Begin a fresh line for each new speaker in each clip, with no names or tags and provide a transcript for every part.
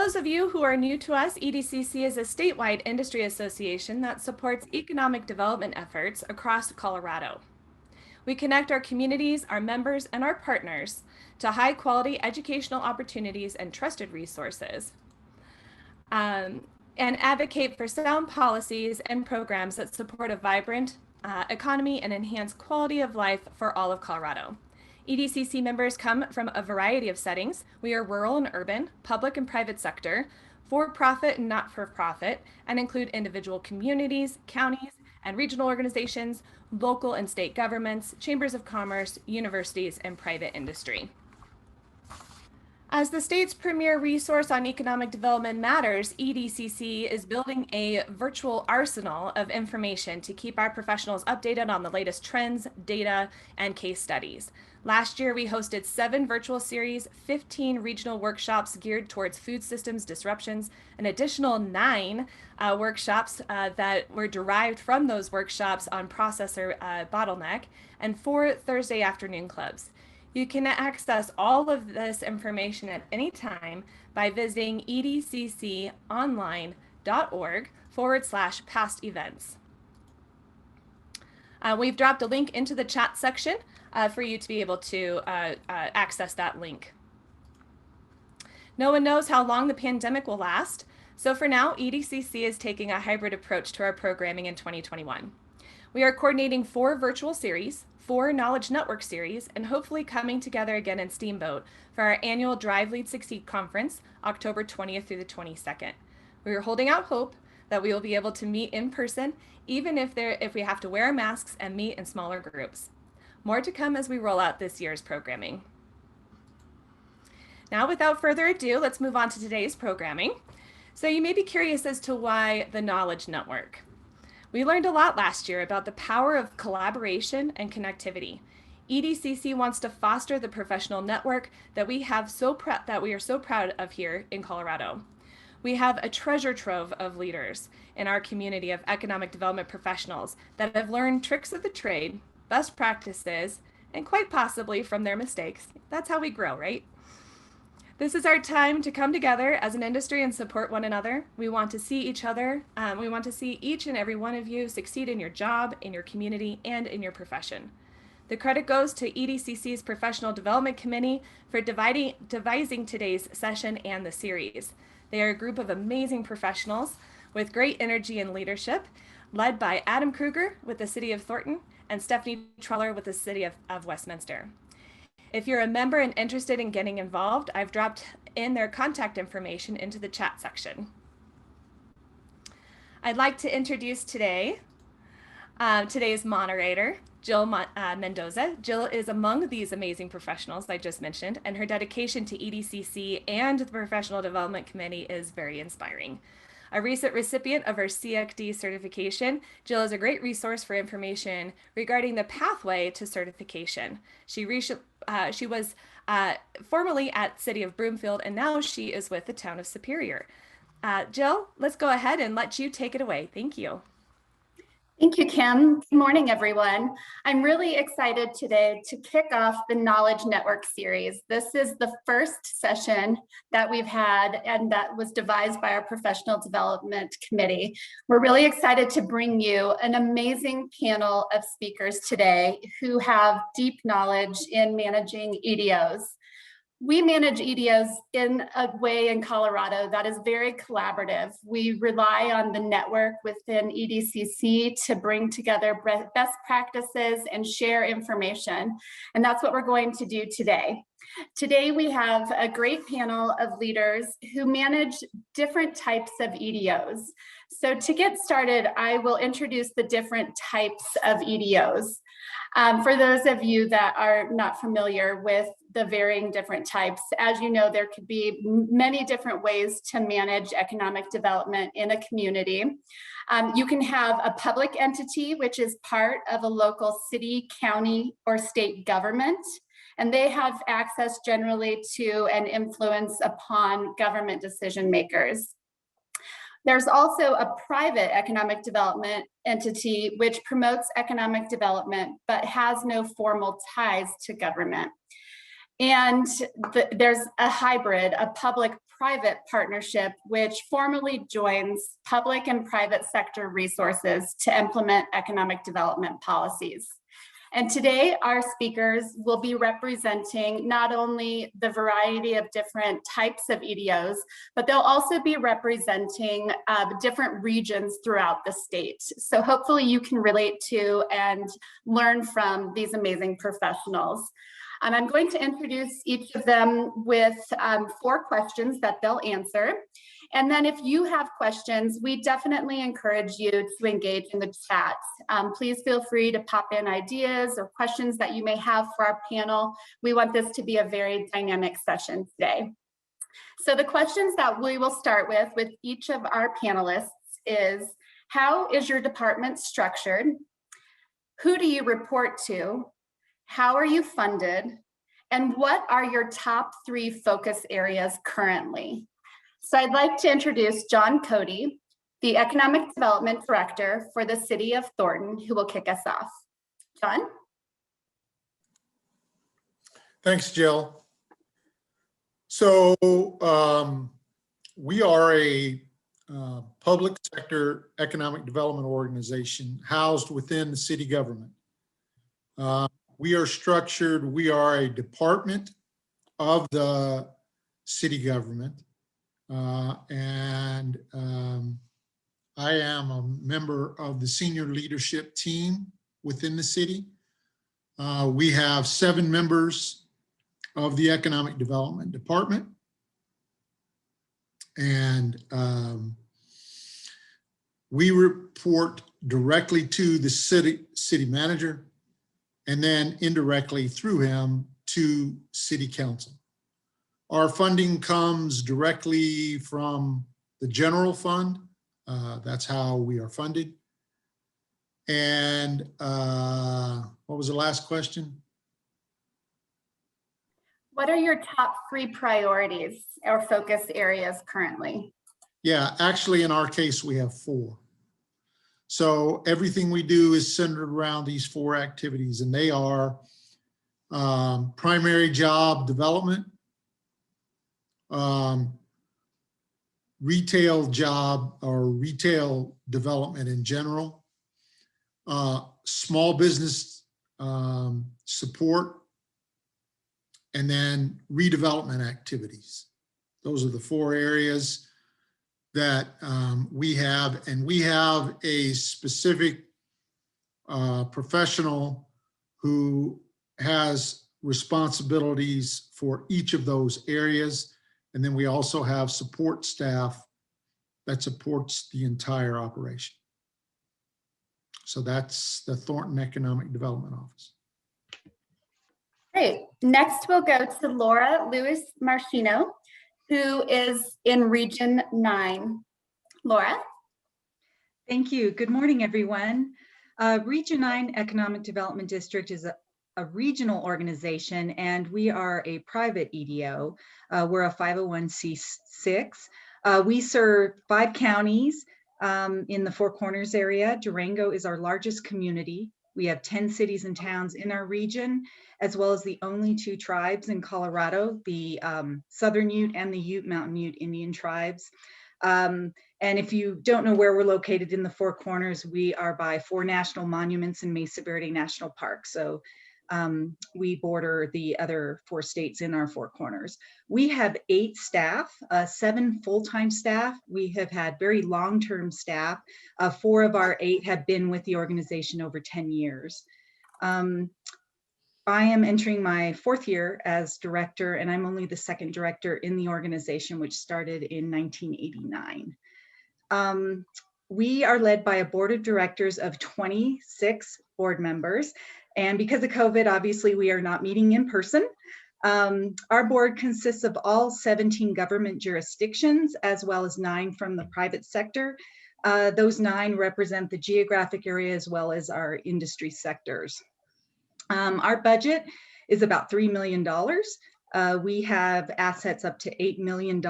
those of you who are new to us, EDCC is a statewide industry association that supports economic development efforts across Colorado. We connect our communities, our members, and our partners to high-quality educational opportunities and trusted resources, and advocate for sound policies and programs that support a vibrant economy and enhance quality of life for all of Colorado. EDCC members come from a variety of settings. We are rural and urban, public and private sector, for-profit and not-for-profit, and include individual communities, counties, and regional organizations, local and state governments, chambers of commerce, universities, and private industry. As the state's premier resource on economic development matters, EDCC is building a virtual arsenal of information to keep our professionals updated on the latest trends, data, and case studies. Last year, we hosted 7 virtual series, 15 regional workshops geared towards food systems disruptions, an additional 9 workshops that were derived from those workshops on processor bottleneck, and 4 Thursday afternoon clubs. You can access all of this information at any time by visiting edcconline.org/past events. We've dropped a link into the chat section for you to be able to access that link. No one knows how long the pandemic will last, so for now, EDCC is taking a hybrid approach to our programming in 2021. We are coordinating 4 virtual series, 4 Knowledge Network series, and hopefully coming together again in Steamboat for our annual Drive Lead Succeed conference, October 20th through the 22nd. We are holding out hope that we will be able to meet in person, even if we have to wear masks and meet in smaller groups. More to come as we roll out this year's programming. Now, without further ado, let's move on to today's programming. So you may be curious as to why the Knowledge Network. We learned a lot last year about the power of collaboration and connectivity. EDCC wants to foster the professional network that we are so proud of here in Colorado. We have a treasure trove of leaders in our community of economic development professionals that have learned tricks of the trade, best practices, and quite possibly from their mistakes. That's how we grow, right? This is our time to come together as an industry and support one another. We want to see each other. We want to see each and every one of you succeed in your job, in your community, and in your profession. The credit goes to EDCC's Professional Development Committee for devising today's session and the series. They are a group of amazing professionals with great energy and leadership, led by Adam Kruger with the City of Thornton and Stephanie Treller with the City of Westminster. If you're a member and interested in getting involved, I've dropped in their contact information into the chat section. I'd like to introduce today's moderator, Jill Mendoza. Jill is among these amazing professionals I just mentioned, and her dedication to EDCC and the Professional Development Committee is very inspiring. A recent recipient of her CXD certification, Jill is a great resource for information regarding the pathway to certification. She was formerly at City of Broomfield, and now she is with the Town of Superior. Jill, let's go ahead and let you take it away. Thank you.
Thank you, Kim. Good morning, everyone. I'm really excited today to kick off the Knowledge Network series. This is the first session that we've had, and that was devised by our Professional Development Committee. We're really excited to bring you an amazing panel of speakers today who have deep knowledge in managing EDOs. We manage EDOs in a way in Colorado that is very collaborative. We rely on the network within EDCC to bring together best practices and share information. And that's what we're going to do today. Today, we have a great panel of leaders who manage different types of EDOs. So to get started, I will introduce the different types of EDOs. For those of you that are not familiar with the varying different types, as you know, there could be many different ways to manage economic development in a community. You can have a public entity, which is part of a local city, county, or state government, and they have access generally to and influence upon government decision makers. There's also a private economic development entity which promotes economic development but has no formal ties to government. And there's a hybrid, a public public-private partnership, which formally joins public and private sector resources to implement economic development policies. And today, our speakers will be representing not only the variety of different types of EDOs, but they'll also be representing different regions throughout the state. So hopefully you can relate to and learn from these amazing professionals. I'm going to introduce each of them with 4 questions that they'll answer. And then if you have questions, we definitely encourage you to engage in the chat. Please feel free to pop in ideas or questions that you may have for our panel. We want this to be a very dynamic session today. So the questions that we will start with each of our panelists is, how is your department structured? Who do you report to? How are you funded? And what are your top 3 focus areas currently? So I'd like to introduce John Cody, the Economic Development Director for the City of Thornton, who will kick us off. John?
Thanks, Jill. So we are a public sector economic development organization housed within the city government. We are structured, we are a department of the city government. And I am a member of the senior leadership team within the city. We have 7 members of the Economic Development Department. And we report directly to the city manager, and then indirectly through him to city council. Our funding comes directly from the general fund. That's how we are funded. And what was the last question?
What are your top 3 priorities or focus areas currently?
Yeah, actually in our case, we have 4. So everything we do is centered around these 4 activities, and they are primary job development, retail job or retail development in general, small business support, and then redevelopment activities. Those are the 4 areas that we have, and we have a specific professional who has responsibilities for each of those areas. And then we also have support staff that supports the entire operation. So that's the Thornton Economic Development Office.
Great. Next, we'll go to Laura Lewis Marchino, who is in Region 9. Laura?
Thank you. Good morning, everyone. Region 9 Economic Development District is a regional organization, and we are a private EDO. We're a 501c6. We serve 5 counties in the Four Corners area. Durango is our largest community. We have 10 cities and towns in our region, as well as the only 2 tribes in Colorado, the Southern Ute and the Ute Mountain Ute Indian tribes. And if you don't know where we're located in the Four Corners, we are by 4 national monuments in Mesa Verde National Park. So we border the other 4 states in our Four Corners. We have 8 staff, 7 full-time staff. We have had very long-term staff. 4 of our 8 have been with the organization over 10 years. I am entering my 4th year as director, and I'm only the 2nd director in the organization, which started in 1989. We are led by a board of directors of 26 board members. And because of COVID, obviously, we are not meeting in person. Our board consists of all 17 government jurisdictions, as well as 9 from the private sector. Those 9 represent the geographic area as well as our industry sectors. Our budget is about $3 million. We have assets up to $8 million.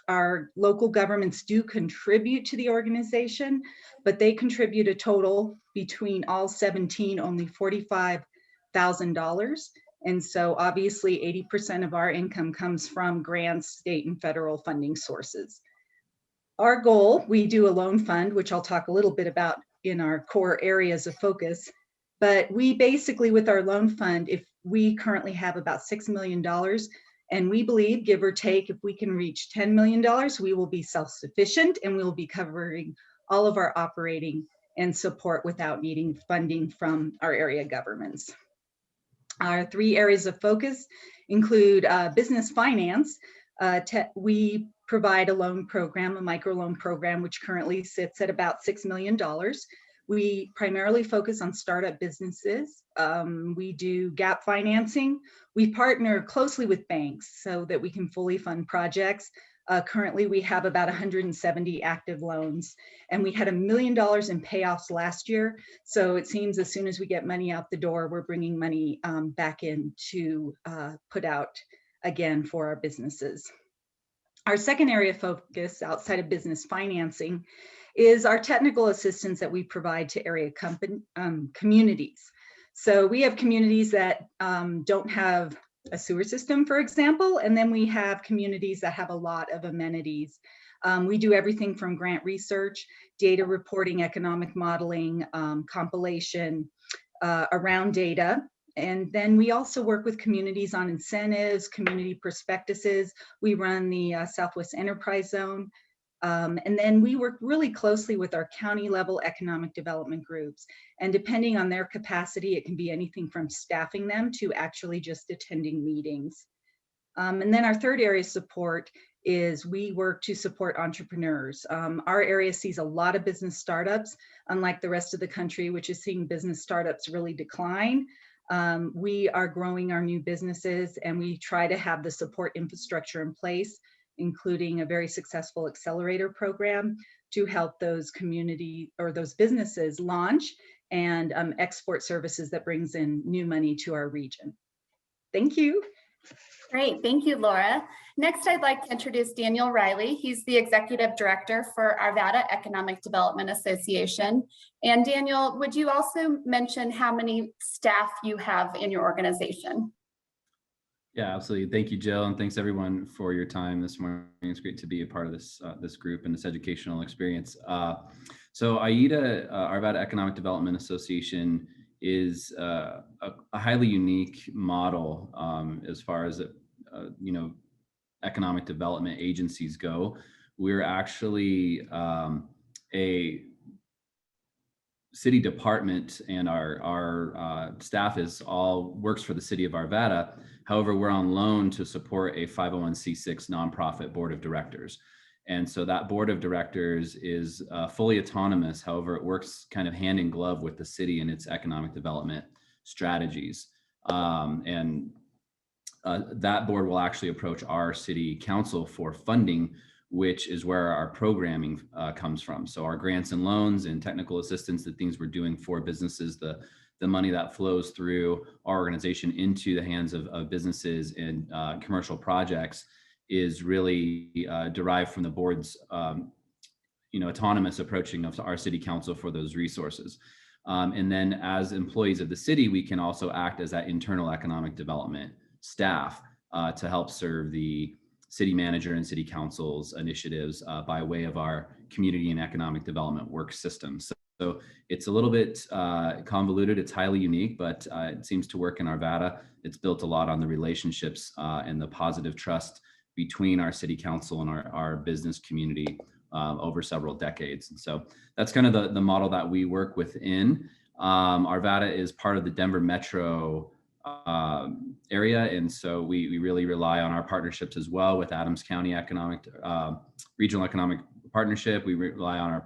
Our local governments do contribute to the organization, but they contribute a total between all 17, only $45,000. And so obviously 80% of our income comes from grants, state and federal funding sources. Our goal, we do a loan fund, which I'll talk a little bit about in our core areas of focus. But we basically, with our loan fund, if we currently have about $6 million, and we believe, give or take, if we can reach $10 million, we will be self-sufficient and we will be covering all of our operating and support without needing funding from our area governments. Our 3 areas of focus include business finance. We provide a loan program, a microloan program, which currently sits at about $6 million. We primarily focus on startup businesses. We do gap financing. We partner closely with banks so that we can fully fund projects. Currently, we have about 170 active loans, and we had $1 million in payoffs last year. So it seems as soon as we get money out the door, we're bringing money back in to put out again for our businesses. Our second area of focus outside of business financing is our technical assistance that we provide to area communities. So we have communities that don't have a sewer system, for example, and then we have communities that have a lot of amenities. We do everything from grant research, data reporting, economic modeling, compilation around data. And then we also work with communities on incentives, community prospectuses. We run the Southwest Enterprise Zone. And then we work really closely with our county level economic development groups. And depending on their capacity, it can be anything from staffing them to actually just attending meetings. And then our third area of support is we work to support entrepreneurs. Our area sees a lot of business startups, unlike the rest of the country, which is seeing business startups really decline. We are growing our new businesses, and we try to have the support infrastructure in place, including a very successful accelerator program to help those community or those businesses launch and export services that brings in new money to our region. Thank you.
Great, thank you, Laura. Next, I'd like to introduce Daniel Riley. He's the Executive Director for Arvada Economic Development Association. And Daniel, would you also mention how many staff you have in your organization?
Yeah, absolutely. Thank you, Jill, and thanks everyone for your time this morning. It's great to be a part of this this group and this educational experience. So AIDA, Arvada Economic Development Association, is a highly unique model as far as economic development agencies go. We're actually a city department, and our staff works for the city of Arvada. However, we're on loan to support a 501c6 nonprofit board of directors. And so that board of directors is fully autonomous. However, it works kind of hand in glove with the city and its economic development strategies. That board will actually approach our city council for funding, which is where our programming comes from. So our grants and loans and technical assistance, the things we're doing for businesses, the money that flows through our organization into the hands of businesses and commercial projects is really derived from the board's autonomous approaching of our city council for those resources. And then as employees of the city, we can also act as that internal economic development staff to help serve the city manager and city council's initiatives by way of our community and economic development work system. So it's a little bit convoluted, it's highly unique, but it seems to work in Arvada. It's built a lot on the relationships and the positive trust between our city council and our business community over several decades. And so that's kind of the model that we work within. Arvada is part of the Denver metro area. And so we really rely on our partnerships as well with Adams County Regional Economic Partnership. We rely on our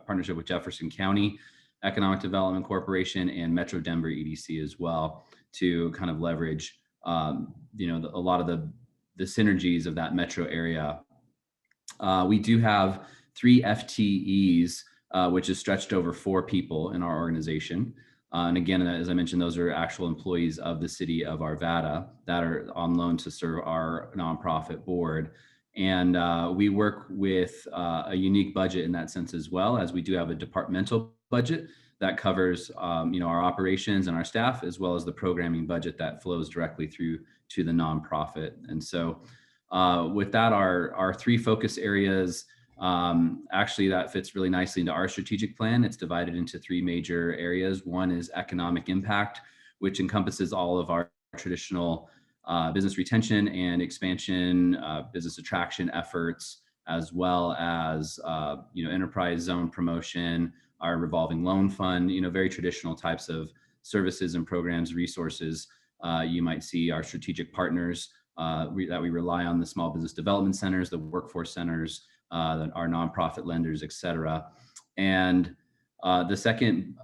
partnership with Jefferson County Economic Development Corporation and Metro Denver EDC as well to kind of leverage a lot of the synergies of that metro area. We do have 3 FTEs, which is stretched over 4 people in our organization. And again, as I mentioned, those are actual employees of the city of Arvada that are on loan to serve our nonprofit board. And we work with a unique budget in that sense as well, as we do have a departmental budget that covers our operations and our staff, as well as the programming budget that flows directly through to the nonprofit. And so with that, our three focus areas, actually that fits really nicely into our strategic plan. It's divided into three major areas. One is economic impact, which encompasses all of our traditional business retention and expansion, business attraction efforts, as well as enterprise zone promotion, our revolving loan fund, very traditional types of services and programs, resources. You might see our strategic partners that we rely on, the small business development centers, the workforce centers, our nonprofit lenders, et cetera. And the second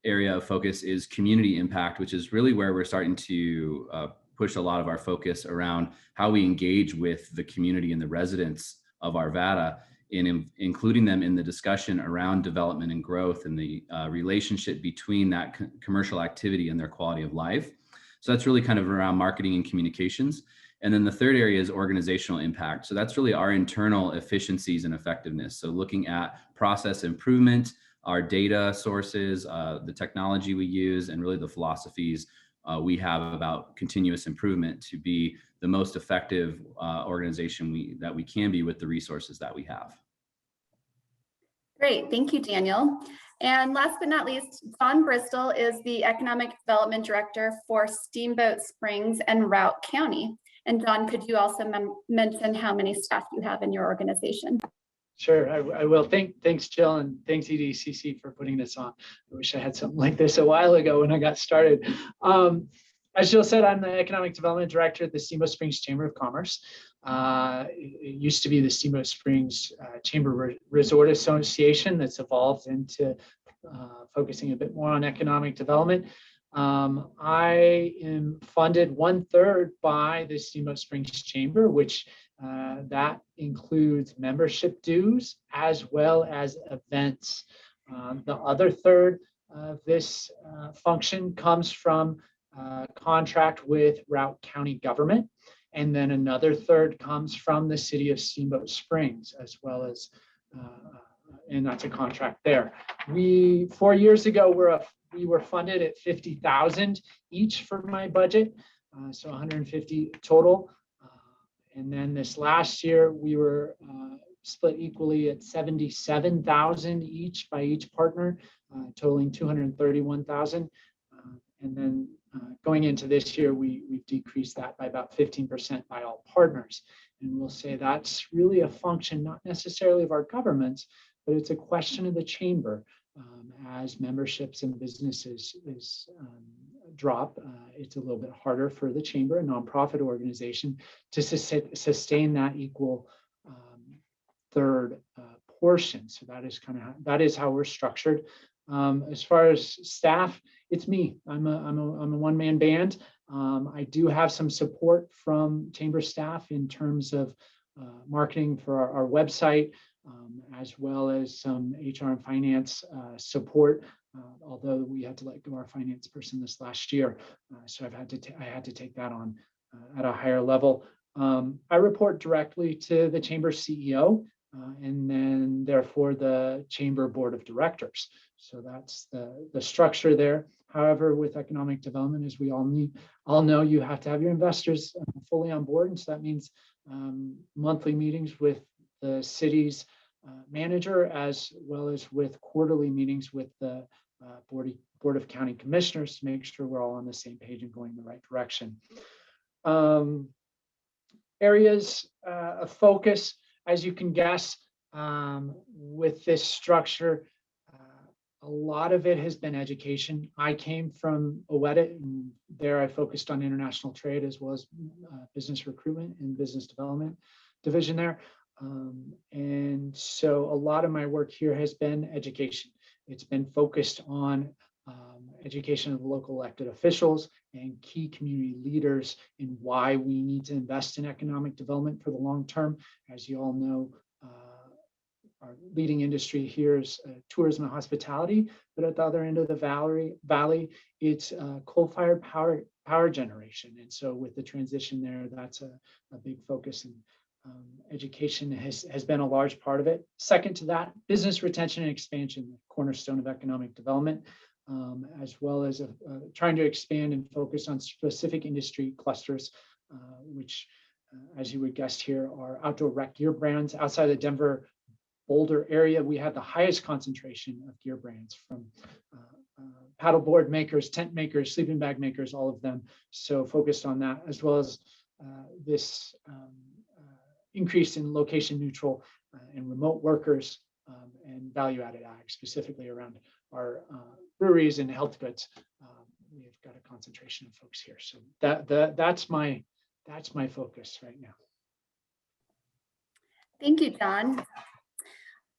area of focus is community impact, which is really where we're starting to push a lot of our focus around how we engage with the community and the residents of Arvada, in including them in the discussion around development and growth and the relationship between that commercial activity and their quality of life. So that's really kind of around marketing and communications. And then the third area is organizational impact. So that's really our internal efficiencies and effectiveness. So looking at process improvement, our data sources, the technology we use, and really the philosophies we have about continuous improvement to be the most effective organization that we can be with the resources that we have.
Great, thank you, Daniel. And last but not least, Don Bristol is the Economic Development Director for Steamboat Springs and Routt County. And Don, could you also mention how many staff you have in your organization?
Sure, I will. Thanks, Jill, and thanks EDCC for putting this on. I wish I had something like this a while ago when I got started. As Jill said, I'm the Economic Development Director at the Steamboat Springs Chamber of Commerce. It used to be the Steamboat Springs Chamber Resort Association that's evolved into focusing a bit more on economic development. I am funded 1/3 by the Steamboat Springs Chamber, which that includes membership dues as well as events. The other third of this function comes from contract with Routt County government. And then another third comes from the city of Steamboat Springs, as well as, and that's a contract there. 4 years ago, we were funded at $50,000 each for my budget, so 150 total. And then this last year, we were split equally at $77,000 each by each partner, totaling $231,000. And then going into this year, we've decreased that by about 15% by all partners. And we'll say that's really a function, not necessarily of our governments, but it's a question of the chamber. As memberships and businesses drop, it's a little bit harder for the chamber, a nonprofit organization, to sustain that equal third portion. So that is how we're structured. As far as staff, it's me. I'm a one-man band. I do have some support from chamber staff in terms of marketing for our website, as well as some HR and finance support. Although we had to let go our finance person this last year, so I had to take that on at a higher level. I report directly to the chamber CEO, and then therefore the chamber board of directors. So that's the structure there. However, with economic development, as we all know, you have to have your investors fully on board, and so that means monthly meetings with the city's manager, as well as with quarterly meetings with the board of county commissioners to make sure we're all on the same page and going in the right direction. Areas of focus, as you can guess, with this structure, a lot of it has been education. I came from OEDIT, and there I focused on international trade as well as business recruitment and business development division there. And so a lot of my work here has been education. It's been focused on education of local elected officials and key community leaders in why we need to invest in economic development for the long term. As you all know, our leading industry here is tourism and hospitality, but at the other end of the valley, it's coal-fired power generation. And so with the transition there, that's a big focus. And Education has been a large part of it. Second to that, business retention and expansion, the cornerstone of economic development, as well as trying to expand and focus on specific industry clusters, which, as you would guess here, are outdoor rec gear brands. Outside the Denver Boulder area, we have the highest concentration of gear brands, from paddleboard makers, tent makers, sleeping bag makers, all of them. So focused on that, as well as this increase in location neutral and remote workers, and value added ag, specifically around our breweries and health goods. We've got a concentration of folks here. So that's my focus right now.
Thank you, John.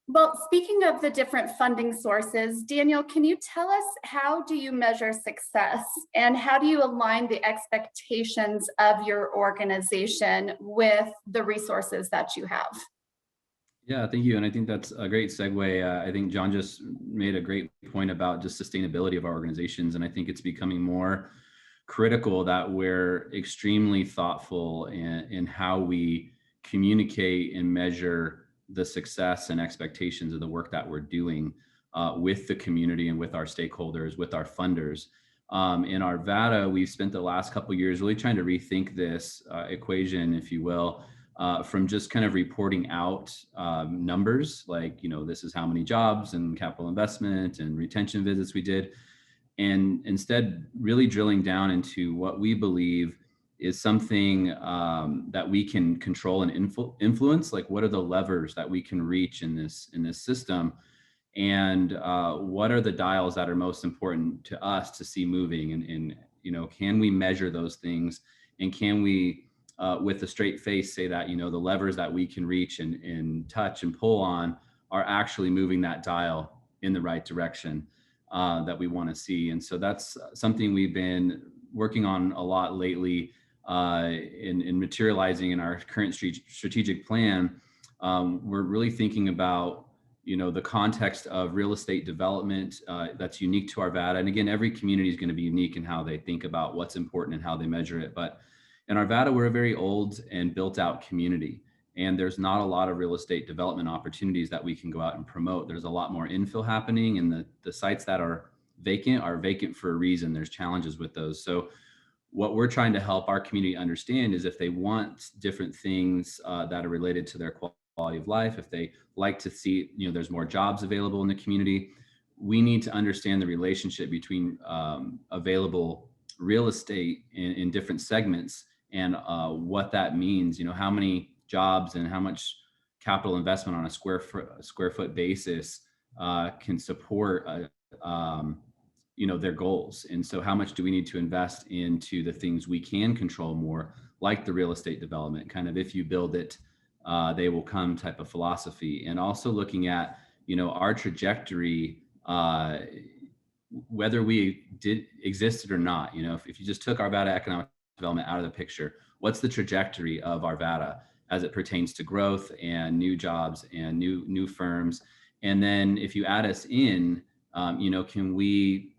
Well, speaking of the different funding sources, Daniel, can you tell us, how do you measure success, and how do you align the expectations of your organization with the resources that you have?
Yeah, thank you. And I think that's a great segue. I think John just made a great point about just sustainability of our organizations. And I think it's becoming more critical that we're extremely thoughtful in how we communicate and measure the success and expectations of the work that we're doing with the community and with our stakeholders, with our funders. In Arvada, we've spent the last couple of years really trying to rethink this equation, if you will, from just kind of reporting out numbers like, this is how many jobs and capital investment and retention visits we did, and instead really drilling down into what we believe is something that we can control and influence. Like, what are the levers that we can reach in this system, and what are the dials that are most important to us to see moving, and can we measure those things, and can we with a straight face say that the levers that we can reach and touch and pull on are actually moving that dial in the right direction that we want to see. And so that's something we've been working on a lot lately, in materializing in our current strategic plan. We're really thinking about the context of real estate development that's unique to Arvada. And again, every community is going to be unique in how they think about what's important and how they measure it. But in Arvada, we're a very old and built out community, and there's not a lot of real estate development opportunities that we can go out and promote. There's a lot more infill happening, and the sites that are vacant for a reason. There's challenges with those. So what we're trying to help our community understand is, if they want different things that are related to their quality of life, if they like to see, there's more jobs available in the community, we need to understand the relationship between available real estate in different segments, and what that means, how many jobs and how much capital investment on a square foot basis can support their goals. And so how much do we need to invest into the things we can control more, like the real estate development, kind of if you build it, they will come type of philosophy. And also looking at, our trajectory, whether we existed or not. If you just took Arvada economic development out of the picture, what's the trajectory of Arvada as it pertains to growth and new jobs and new firms? And then if you add us in, can we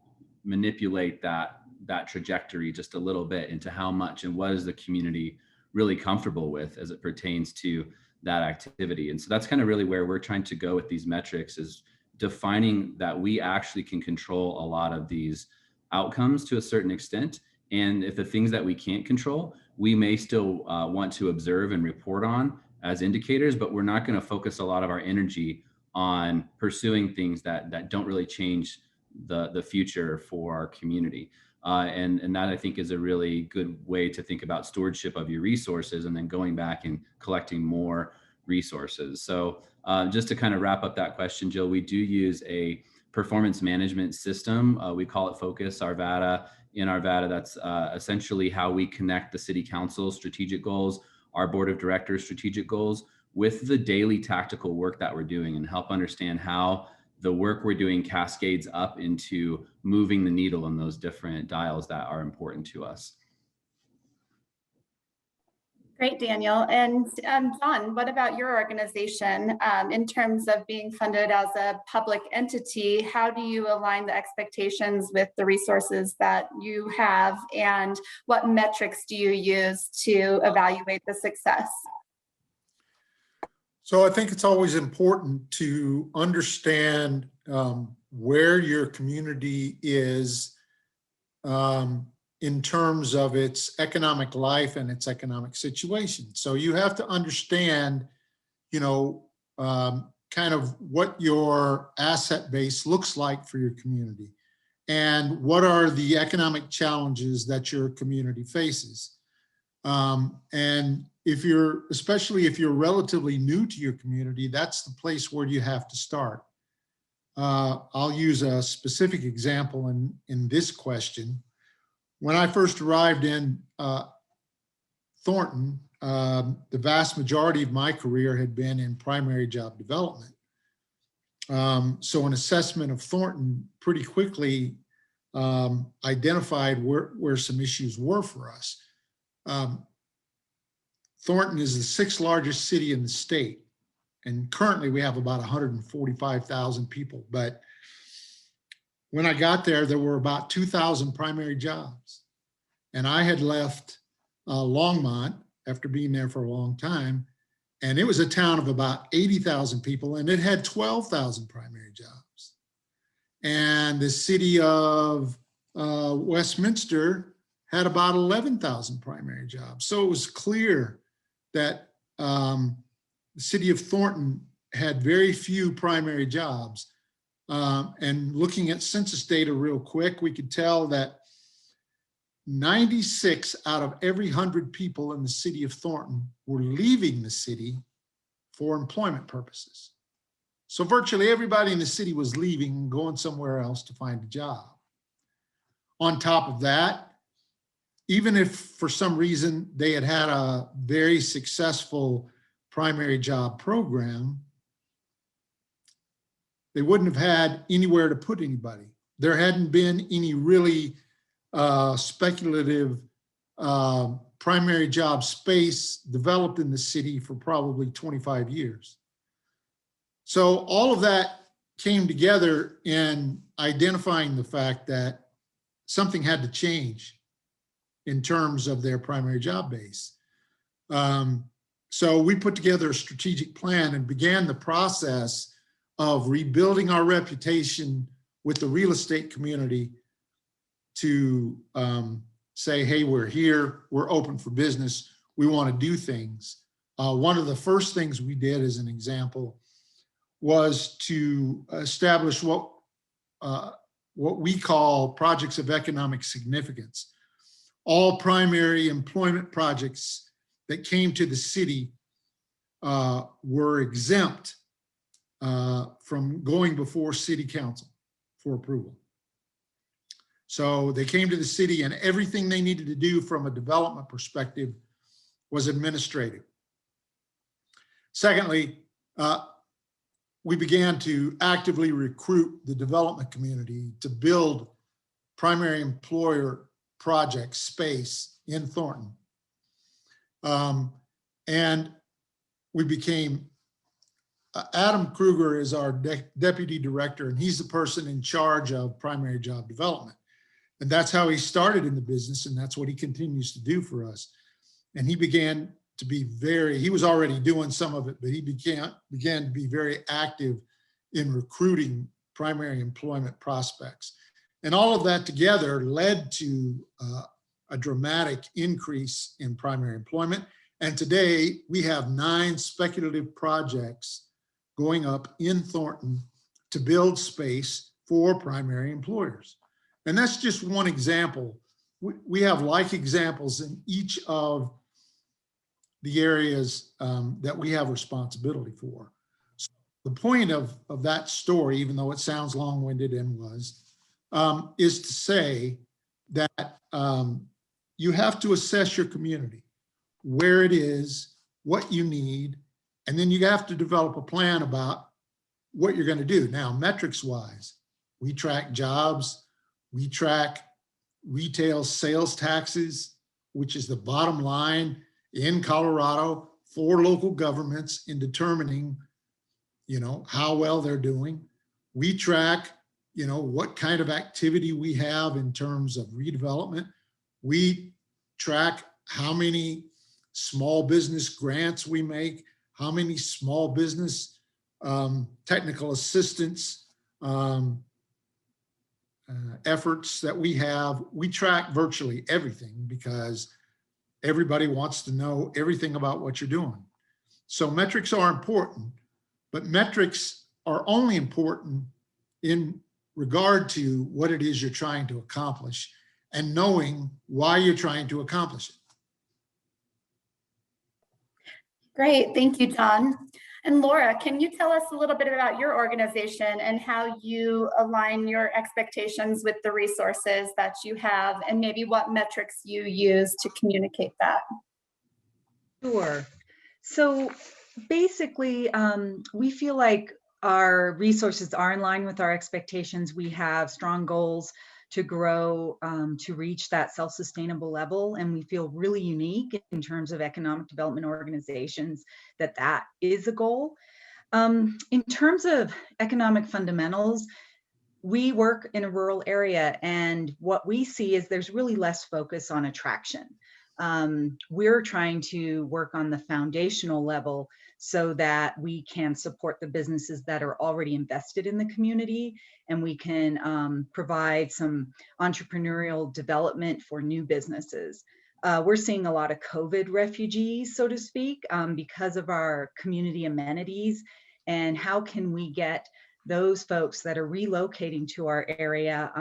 manipulate that trajectory just a little bit into how much and what is the community really comfortable with as it pertains to that activity? And so that's kind of really where we're trying to go with these metrics, is defining that we actually can control a lot of these outcomes to a certain extent. And if the things that we can't control, we may still want to observe and report on as indicators, but we're not going to focus a lot of our energy on pursuing things that don't really change the future for our community. And that, I think, is a really good way to think about stewardship of your resources, and then going back and collecting more resources. So just to kind of wrap up that question, Jill, we do use a performance management system. We call it Focus Arvada. In Arvada, that's essentially how we connect the city council strategic goals, our board of directors strategic goals, with the daily tactical work that we're doing, and help understand how the work we're doing cascades up into moving the needle on those different dials that are important to us.
Great, Daniel. And John, what about your organization in terms of being funded as a public entity? How do you align the expectations with the resources that you have, and what metrics do you use to evaluate the success?
So I think it's always important to understand where your community is in terms of its economic life and its economic situation. So you have to understand, you know, kind of what your asset base looks like for your community and what are the economic challenges that your community faces. And if you're, especially if you're relatively new to your community, that's the place where you have to start. I'll use a specific example in this question. When I first arrived in Thornton, the vast majority of my career had been in primary job development. So an assessment of Thornton pretty quickly identified where some issues were for us. Thornton is the 6th largest city in the state. And currently we have about 145,000 people. But when I got there, there were about 2,000 primary jobs. And I had left Longmont after being there for a long time. And it was a town of about 80,000 people, and it had 12,000 primary jobs. And the city of Westminster had about 11,000 primary jobs. So it was clear that the city of Thornton had very few primary jobs. And looking at census data real quick, we could tell that 96 out of every 100 people in the city of Thornton were leaving the city for employment purposes. So virtually everybody in the city was leaving and going somewhere else to find a job. On top of that, even if for some reason they had had a very successful primary job program, they wouldn't have had anywhere to put anybody. There hadn't been any really speculative primary job space developed in the city for probably 25 years. So all of that came together in identifying the fact that something had to change in terms of their primary job base. So we put together a strategic plan and began the process of rebuilding our reputation with the real estate community to say, hey, we're here, we're open for business, we want to do things. One of the first things we did, as an example, was to establish what we call projects of economic significance. All primary employment projects that came to the city were exempt from going before city council for approval. So they came to the city and everything they needed to do from a development perspective was administrative. Secondly, we began to actively recruit the development community to build primary employer project space in Thornton. And we became, Adam Kruger is our deputy director, and he's the person in charge of primary job development. And that's how he started in the business, and that's what he continues to do for us. And he began to be he was already doing some of it, but he began to be very active in recruiting primary employment prospects. And all of that together led to a dramatic increase in primary employment. And today we have 9 speculative projects going up in Thornton to build space for primary employers. And that's just one example. We have like examples in each of the areas that we have responsibility for. So the point of that story, even though it sounds long-winded and was, is to say that you have to assess your community, where it is, what you need, and then you have to develop a plan about what you're going to do. Now, metrics-wise, we track jobs, we track retail sales taxes, which is the bottom line in Colorado for local governments in determining, how well they're doing. We track, what kind of activity we have in terms of redevelopment. We track how many small business grants we make, how many small business technical assistance efforts that we have. We track virtually everything because everybody wants to know everything about what you're doing. So metrics are important, but metrics are only important in regard to what it is you're trying to accomplish and knowing why you're trying to accomplish it.
Great, thank you, John. And Laura, can you tell us a little bit about your organization and how you align your expectations with the resources that you have, and maybe what metrics you use to communicate that?
Sure. So basically, we feel like our resources are in line with our expectations. We have strong goals to grow, to reach that self-sustainable level. And we feel really unique in terms of economic development organizations that is a goal. In terms of economic fundamentals, we work in a rural area, and what we see is there's really less focus on attraction. We're trying to work on the foundational level so that we can support the businesses that are already invested in the community, and we can provide some entrepreneurial development for new businesses. We're seeing a lot of COVID refugees, so to speak, because of our community amenities, and how can we get those folks that are relocating to our area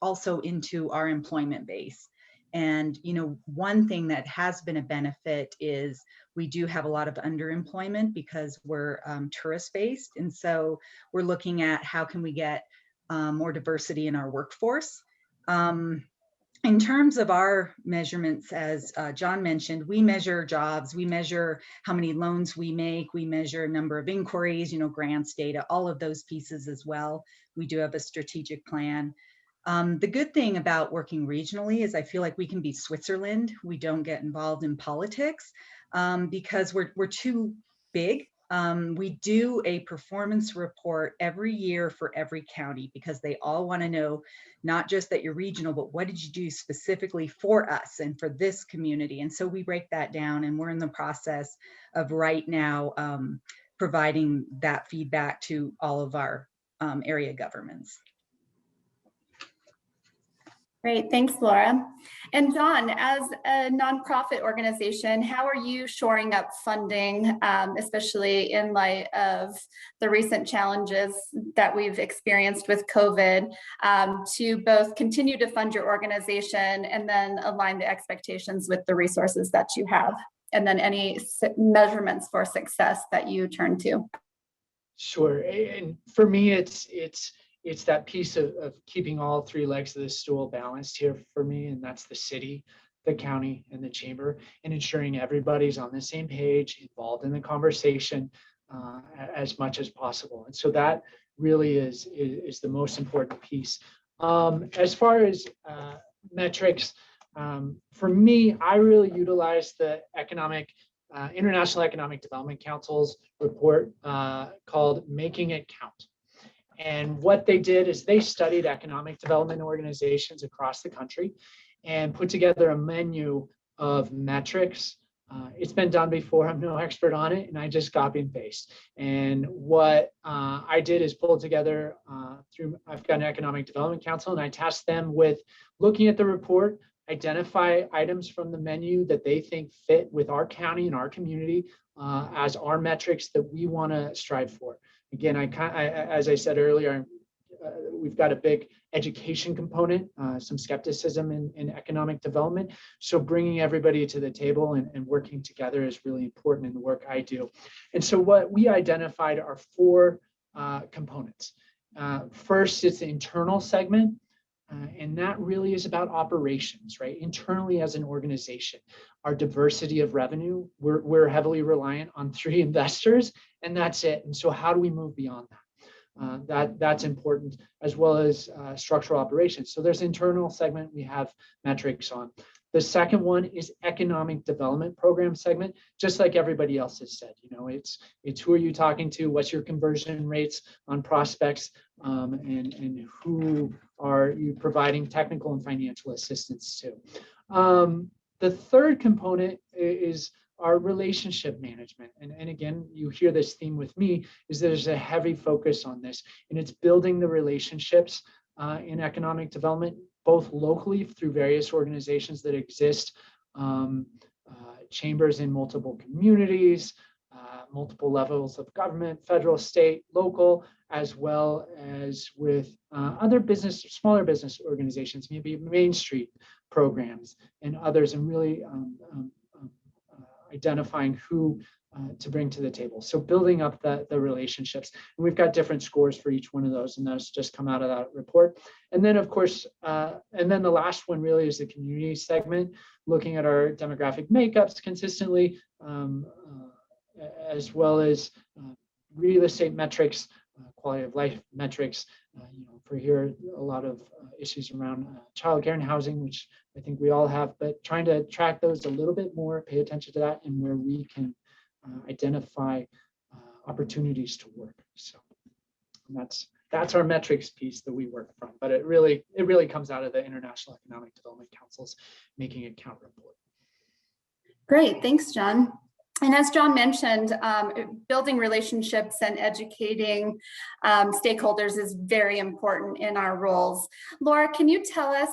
also into our employment base. And, you know, one thing that has been a benefit is we do have a lot of underemployment because we're tourist-based. And so we're looking at how can we get more diversity in our workforce. In terms of our measurements, as John mentioned, we measure jobs, we measure how many loans we make, we measure number of inquiries, you know, grants data, all of those pieces as well. We do have a strategic plan. The good thing about working regionally is I feel like we can be Switzerland. We don't get involved in politics because we're too big. We do a performance report every year for every county because they all want to know not just that you're regional, but what did you do specifically for us and for this community? And so we break that down, and we're in the process of right now providing that feedback to all of our area governments.
Great, thanks, Laura. And John, as a nonprofit organization, how are you shoring up funding, especially in light of the recent challenges that we've experienced with COVID, to both continue to fund your organization and then align the expectations with the resources that you have, and then any measurements for success that you turn to?
Sure, and for me, it's that piece of keeping all three legs of the stool balanced here for me, and that's the city, the county, and the chamber, and ensuring everybody's on the same page, involved in the conversation as much as possible. And so that really is the most important piece. As far as metrics, for me, I really utilize the International Economic Development Council's report called Making It Count. And what they did is they studied economic development organizations across the country and put together a menu of metrics. It's been done before, I'm no expert on it, and I just copy and paste. And what I did is pull together I've got an Economic Development Council, and I tasked them with looking at the report, identify items from the menu that they think fit with our county and our community as our metrics that we want to strive for. Again, as I said earlier, we've got a big education component, some skepticism in economic development. So bringing everybody to the table and working together is really important in the work I do. And so what we identified are four components. First, it's the internal segment. And that really is about operations, right? Internally as an organization, our diversity of revenue, we're heavily reliant on 3 investors, and that's it. And so how do we move beyond that? That's important, as well as structural operations. So there's internal segment we have metrics on. The second one is economic development program segment, just like everybody else has said. You know, it's who are you talking to, what's your conversion rates on prospects, and who are you providing technical and financial assistance to. The third component is are relationship management. And again, you hear this theme with me, is there's a heavy focus on this, and it's building the relationships in economic development, both locally through various organizations that exist, chambers in multiple communities, multiple levels of government, federal, state, local, as well as with other business, smaller business organizations, maybe Main Street programs and others, and really identifying who to bring to the table. So building up the relationships. And we've got different scores for each one of those, and that's just come out of that report. And then of course, and then the last one really is the community segment, looking at our demographic makeups consistently, as well as real estate metrics, quality of life metrics. For here, a lot of issues around childcare and housing, which I think we all have, but trying to track those a little bit more, pay attention to that, and where we can identify opportunities to work. So that's our metrics piece that we work from, but it really comes out of the International Economic Development Council's Making It Count report.
Great, thanks, John. And as John mentioned, building relationships and educating stakeholders is very important in our roles. Laura, can you tell us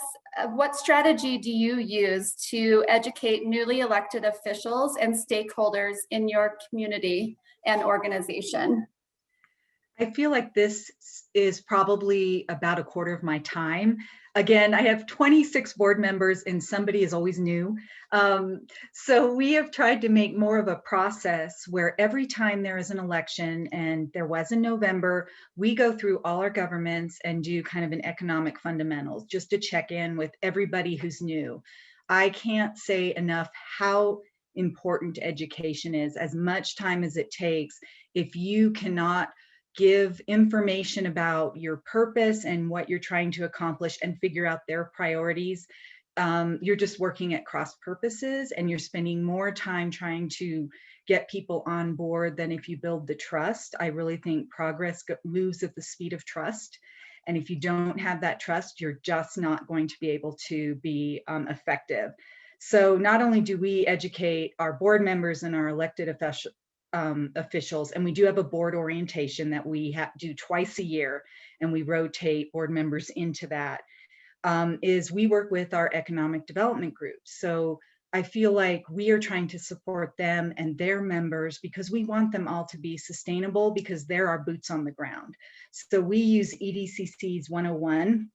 what strategy do you use to educate newly elected officials and stakeholders in your community and organization?
I feel like this is probably about a quarter of my time. Again, I have 26 board members and somebody is always new. So we have tried to make more of a process where every time there is an election, and there was in November, we go through all our governments and do kind of an economic fundamentals just to check in with everybody who's new. I can't say enough how important education is, as much time as it takes. If you cannot give information about your purpose and what you're trying to accomplish and figure out their priorities, you're just working at cross purposes, and you're spending more time trying to get people on board than if you build the trust. I really think progress moves at the speed of trust. And if you don't have that trust, you're just not going to be able to be effective. So not only do we educate our board members and our elected officials, and we do have a board orientation that we do twice a year, and we rotate board members into that, is we work with our economic development groups. So I feel like we are trying to support them and their members because we want them all to be sustainable, because they're our boots on the ground. So we use EDCC's 101,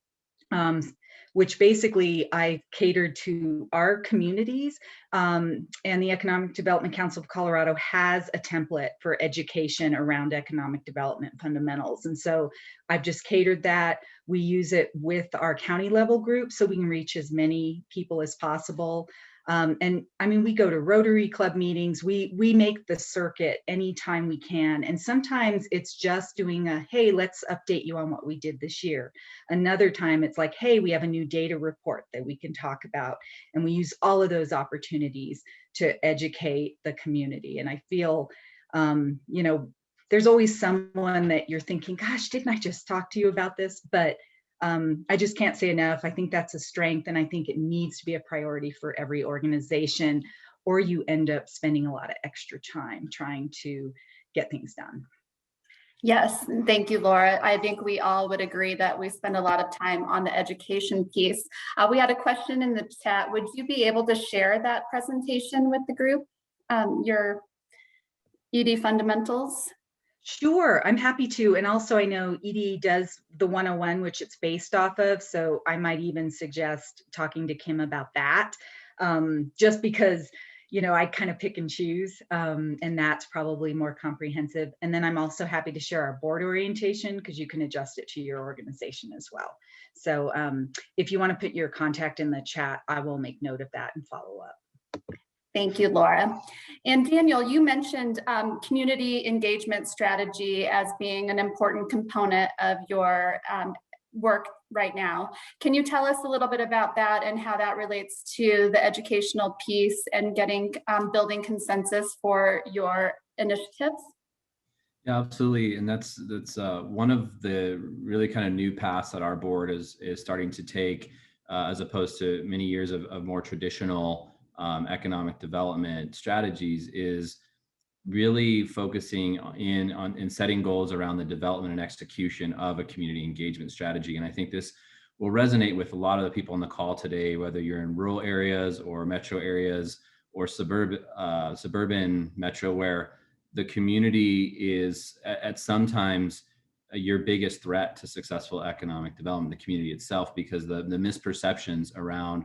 which basically I catered to our communities, and the Economic Development Council of Colorado has a template for education around economic development fundamentals. And so I've just catered that. We use it with our county level groups so we can reach as many people as possible. And I mean, we go to Rotary Club meetings, we make the circuit anytime we can. And sometimes it's just doing a, hey, let's update you on what we did this year. Another time it's like, hey, we have a new data report that we can talk about. And we use all of those opportunities to educate the community. And I feel, you know, there's always someone that you're thinking, gosh, didn't I just talk to you about this? But I just can't say enough. I think that's a strength, and I think it needs to be a priority for every organization, or you end up spending a lot of extra time trying to get things done.
Yes, thank you, Laura. I think we all would agree that we spend a lot of time on the education piece. We had a question in the chat. Would you be able to share that presentation with the group, your ED fundamentals?
Sure, I'm happy to. And also I know ED does the 101, which it's based off of. So I might even suggest talking to Kim about that, just because, you know, I kind of pick and choose, and that's probably more comprehensive. And then I'm also happy to share our board orientation, because you can adjust it to your organization as well. So if you want to put your contact in the chat, I will make note of that and follow up.
Thank you, Laura. And Daniel, you mentioned community engagement strategy as being an important component of your work right now. Can you tell us a little bit about that and how that relates to the educational piece and getting building consensus for your initiatives?
Yeah, absolutely. And that's one of the really kind of new paths that our board is starting to take, as opposed to many years of more traditional economic development strategies is really focusing in setting goals around the development and execution of a community engagement strategy. And I think this will resonate with a lot of the people on the call today, whether you're in rural areas or metro areas or suburban metro, where the community is at sometimes your biggest threat to successful economic development, the community itself, because the misperceptions around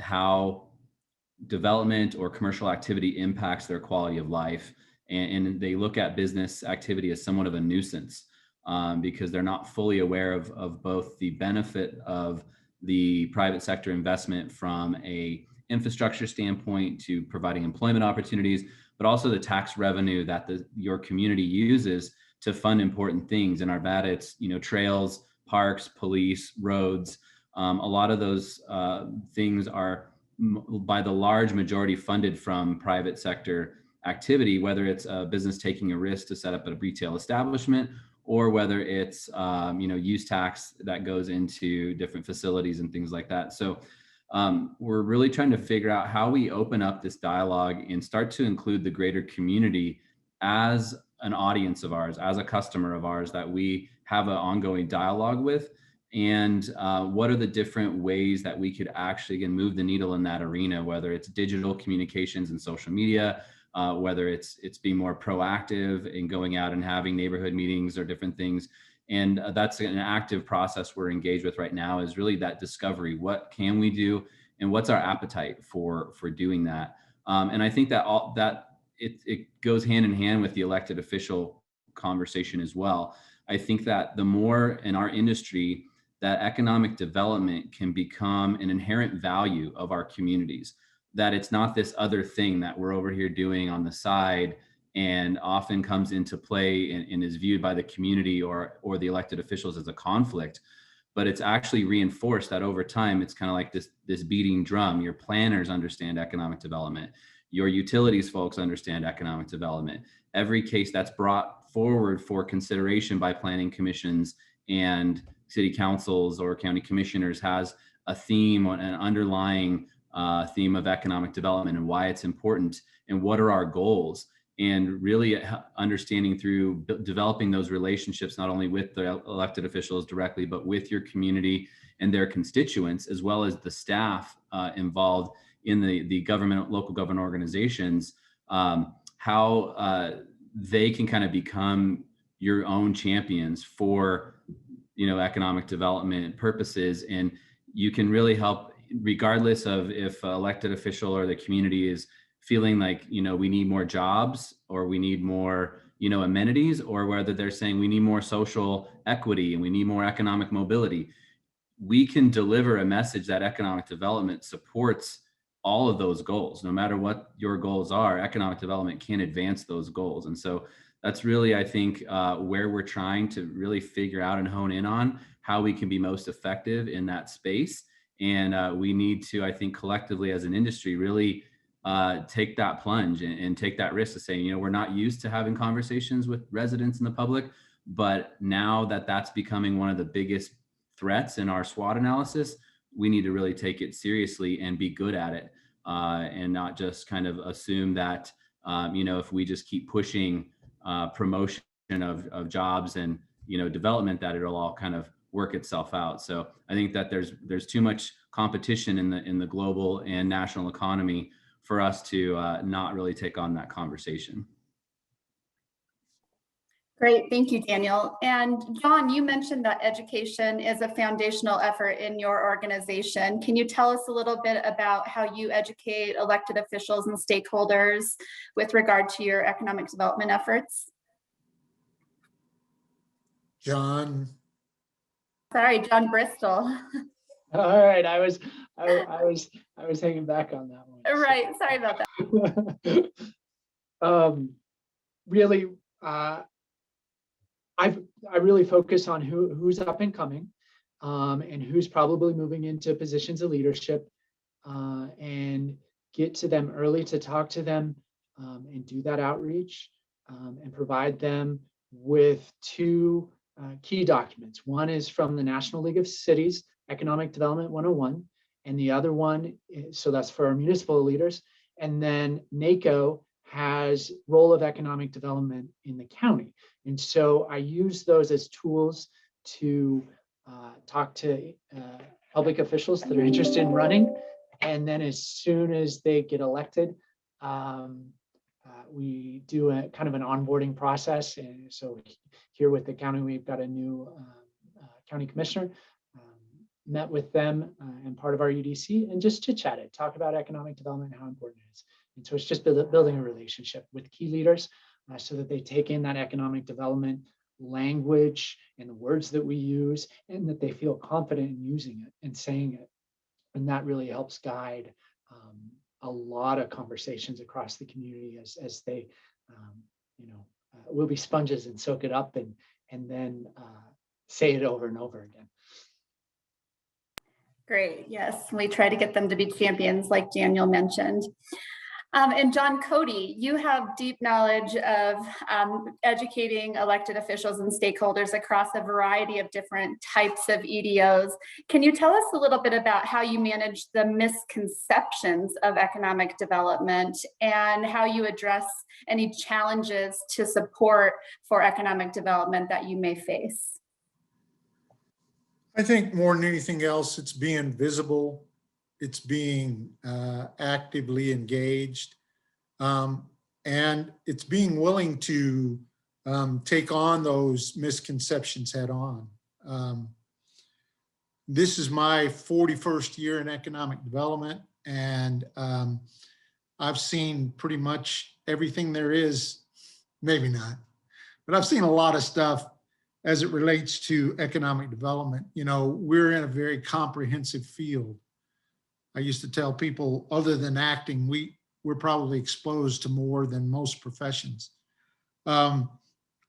how development or commercial activity impacts their quality of life. And they look at business activity as somewhat of a nuisance because they're not fully aware of both the benefit of the private sector investment from a infrastructure standpoint to providing employment opportunities, but also the tax revenue that your community uses to fund important things. In Arvada, it's trails, parks, police, roads. A lot of those things are by the large majority funded from private sector activity, whether it's a business taking a risk to set up a retail establishment, or whether it's use tax that goes into different facilities and things like that. So we're really trying to figure out how we open up this dialogue and start to include the greater community as an audience of ours, as a customer of ours that we have an ongoing dialogue with. And what are the different ways that we could actually, again, move the needle in that arena, whether it's digital communications and social media, whether it's being more proactive in going out and having neighborhood meetings or different things. And that's an active process we're engaged with right now, is really that discovery. What can we do, and what's our appetite for doing that? And I think that it goes hand in hand with the elected official conversation as well. I think that the more in our industry that economic development can become an inherent value of our communities, that it's not this other thing that we're over here doing on the side and often comes into play and is viewed by the community or the elected officials as a conflict, but it's actually reinforced that over time. It's kind of like this beating drum. Your planners understand economic development. Your utilities folks understand economic development. Every case that's brought forward for consideration by planning commissions and city councils or county commissioners has a theme, an underlying theme of economic development and why it's important and what are our goals. And really understanding through developing those relationships, not only with the elected officials directly, but with your community and their constituents, as well as the staff involved in the government, local government organizations, how they can kind of become your own champions for economic development purposes. And you can really help, regardless of if an elected official or the community is feeling like, we need more jobs or we need more, amenities, or whether they're saying we need more social equity and we need more economic mobility. We can deliver a message that economic development supports all of those goals. No matter what your goals are, economic development can advance those goals. And so that's really, I think, where we're trying to really figure out and hone in on how we can be most effective in that space. And we need to, I think, collectively as an industry, really take that plunge and take that risk to say, we're not used to having conversations with residents and the public, but now that that's becoming one of the biggest threats in our SWOT analysis, we need to really take it seriously and be good at it, and not just kind of assume that, if we just keep pushing promotion of jobs and development, that it'll all kind of work itself out. So I think that there's too much competition in the global and national economy for us to not really take on that conversation.
Great, thank you, Daniel. And John, you mentioned that education is a foundational effort in your organization. Can you tell us a little bit about how you educate elected officials and stakeholders with regard to your economic development efforts?
John.
Sorry, John Bristol.
All right, I was hanging back on that one.
Right, sorry about that.
Really, I really focus on who's up and coming, and who's probably moving into positions of leadership, and get to them early to talk to them, and do that outreach, and provide them with two key documents. One is from the National League of Cities, Economic Development 101, and the other one, so that's for our municipal leaders. And then NACO has role of economic development in the county. And so I use those as tools to talk to public officials that are interested in running. And then as soon as they get elected, we do a kind of an onboarding process. And so here with the county, we've got a new county commissioner, met with them and part of our UDC, and just chit-chatted, talk about economic development and how important it is. And so it's just building a relationship with key leaders so that they take in that economic development language and the words that we use, and that they feel confident in using it and saying it. And that really helps guide a lot of conversations across the community as they, will be sponges and soak it up and then say it over and over again.
Great. Yes, we try to get them to be champions, like Daniel mentioned. And John, Cody, you have deep knowledge of educating elected officials and stakeholders across a variety of different types of EDOs. Can you tell us a little bit about how you manage the misconceptions of economic development and how you address any challenges to support for economic development that you may face?
I think more than anything else, it's being visible, it's being actively engaged, and it's being willing to take on those misconceptions head on. This is my 41st year in economic development, and I've seen pretty much everything there is, maybe not, but I've seen a lot of stuff as it relates to economic development. We're in a very comprehensive field. I used to tell people, other than acting, we're probably exposed to more than most professions. And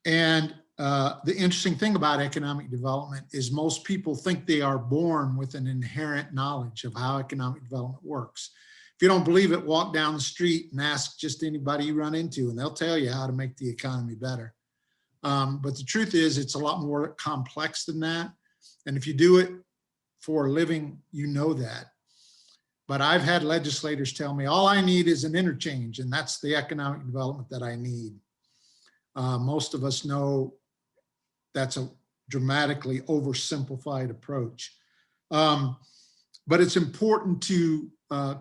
the interesting thing about economic development is most people think they are born with an inherent knowledge of how economic development works. If you don't believe it, walk down the street and ask just anybody you run into, and they'll tell you how to make the economy better. But the truth is, it's a lot more complex than that. And if you do it for a living, you know that. But I've had legislators tell me, all I need is an interchange, and that's the economic development that I need. Most of us know that's a dramatically oversimplified approach. But it's important to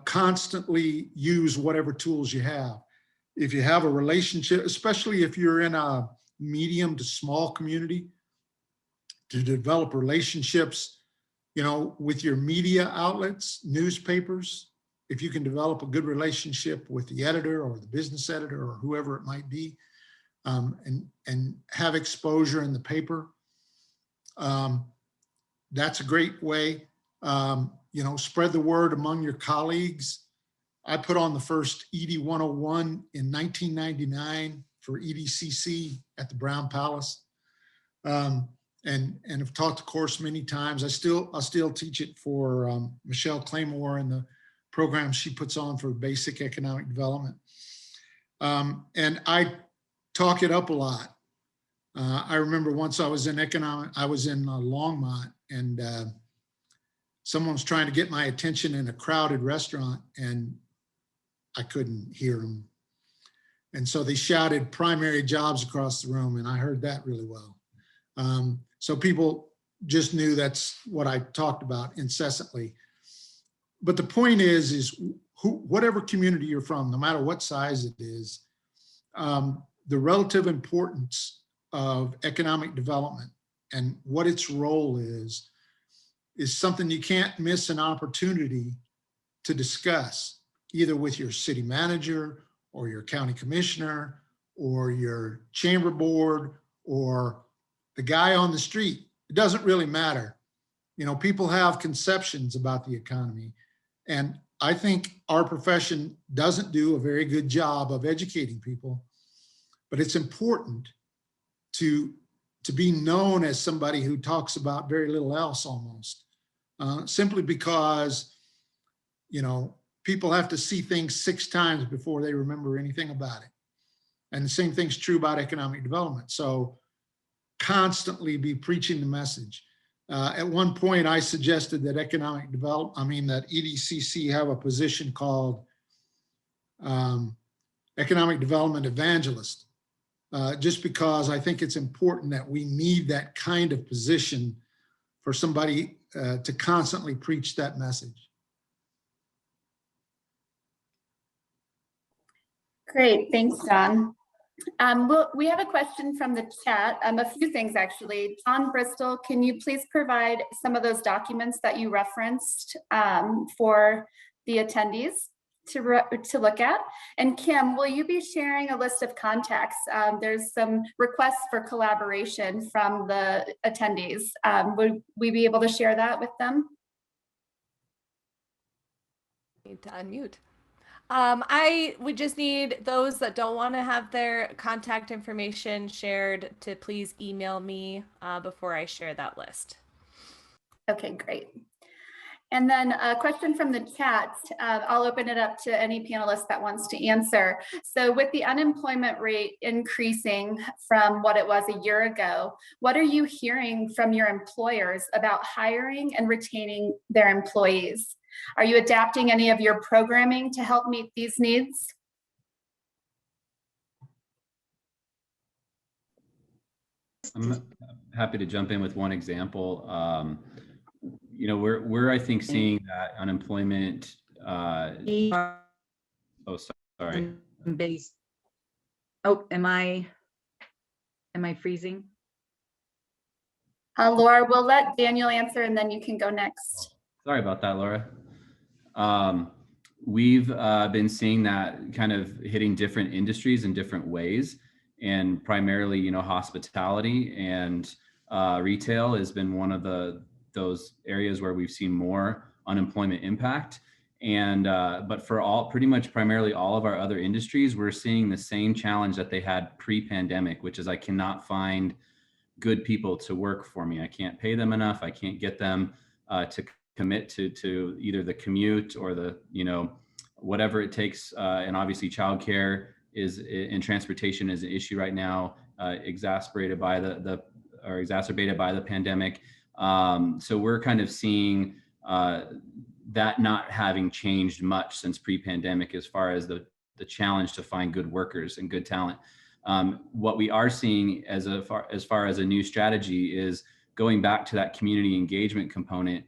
constantly use whatever tools you have. If you have a relationship, especially if you're in a medium to small community, to develop relationships, with your media outlets, newspapers. If you can develop a good relationship with the editor or the business editor or whoever it might be, and have exposure in the paper, that's a great way. Spread the word among your colleagues. I put on the first ED 101 in 1999 for EDCC at the Brown Palace. And have taught the course many times. I still teach it for Michelle Claymore and the program she puts on for basic economic development. And I talk it up a lot. I remember once I was in Longmont, and someone was trying to get my attention in a crowded restaurant, and I couldn't hear them. And so they shouted primary jobs across the room, and I heard that really well. So people just knew that's what I talked about incessantly. But the point is whatever community you're from, no matter what size it is, the relative importance of economic development and what its role is something you can't miss an opportunity to discuss, either with your city manager or your county commissioner or your chamber board or the guy on the street. It doesn't really matter. People have conceptions about the economy, and I think our profession doesn't do a very good job of educating people, but it's important to be known as somebody who talks about very little else almost, simply because, people have to see things 6 times before they remember anything about it. And the same thing's true about economic development. So constantly be preaching the message. At one point, I suggested that that EDCC have a position called Economic Development Evangelist, just because I think it's important that we need that kind of position for somebody to constantly preach that message.
Great, thanks, John. We have a question from the chat, a few things actually. John Bristol, can you please provide some of those documents that you referenced for the attendees to look at? And Kim, will you be sharing a list of contacts? There's some requests for collaboration from the attendees. Would we be able to share that with them?
Need to unmute. I would just need those that don't want to have their contact information shared to please email me before I share that list.
Okay, great. And then a question from the chat. I'll open it up to any panelist that wants to answer. So with the unemployment rate increasing from what it was a year ago, what are you hearing from your employers about hiring and retaining their employees? Are you adapting any of your programming to help meet these needs?
I'm happy to jump in with one example. You know, we're I think seeing that unemployment. Oh, sorry.
Oh, am I freezing?
Laura, we'll let Daniel answer and then you can go next.
Sorry about that, Laura. We've been seeing that kind of hitting different industries in different ways, and primarily, you know, hospitality and retail has been one of those areas where we've seen more unemployment impact. And but for pretty much primarily all of our other industries, we're seeing the same challenge that they had pre-pandemic, which is I cannot find good people to work for me. I can't pay them enough. I can't get them to commit to either the commute or the, you know, whatever it takes. And obviously childcare and transportation is an issue right now, exacerbated by the pandemic. So we're kind of seeing that not having changed much since pre-pandemic as far as the challenge to find good workers and good talent. What we are seeing as far as a new strategy is going back to that community engagement component.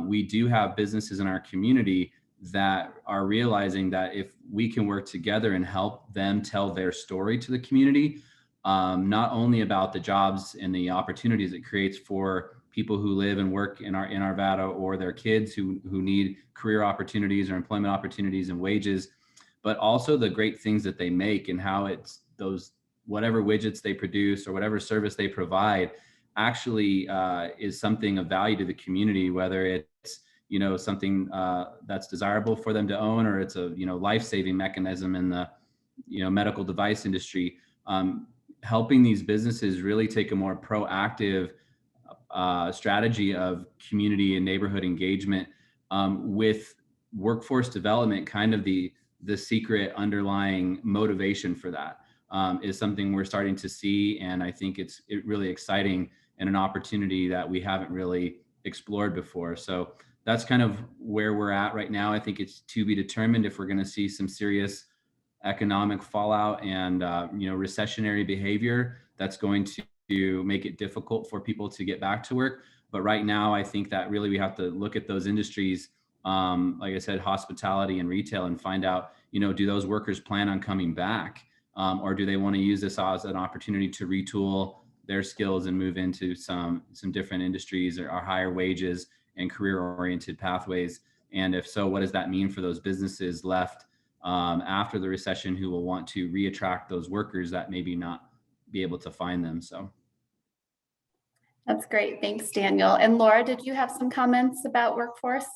We do have businesses in our community that are realizing that if we can work together and help them tell their story to the community, not only about the jobs and the opportunities it creates for people who live and work in Arvada, or their kids who need career opportunities or employment opportunities and wages, but also the great things that they make and how it's those whatever widgets they produce or whatever service they provide actually is something of value to the community, whether it's, you know, something that's desirable for them to own, or it's a, you know, life-saving mechanism in the, you know, medical device industry. Helping these businesses really take a more proactive strategy of community and neighborhood engagement, with workforce development kind of the secret underlying motivation for that, is something we're starting to see. And I think it's really exciting and an opportunity that we haven't really explored before. So that's kind of where we're at right now. I think it's to be determined if we're going to see some serious economic fallout and you know, recessionary behavior that's going to make it difficult for people to get back to work. But right now, I think that really we have to look at those industries, like I said, hospitality and retail, and find out, you know, do those workers plan on coming back, or do they want to use this as an opportunity to retool their skills and move into some different industries or higher wages and career-oriented pathways? And if so, what does that mean for those businesses left after the recession who will want to reattract those workers that maybe not be able to find them? So
that's great. Thanks, Daniel. And Laura, did you have some comments about workforce?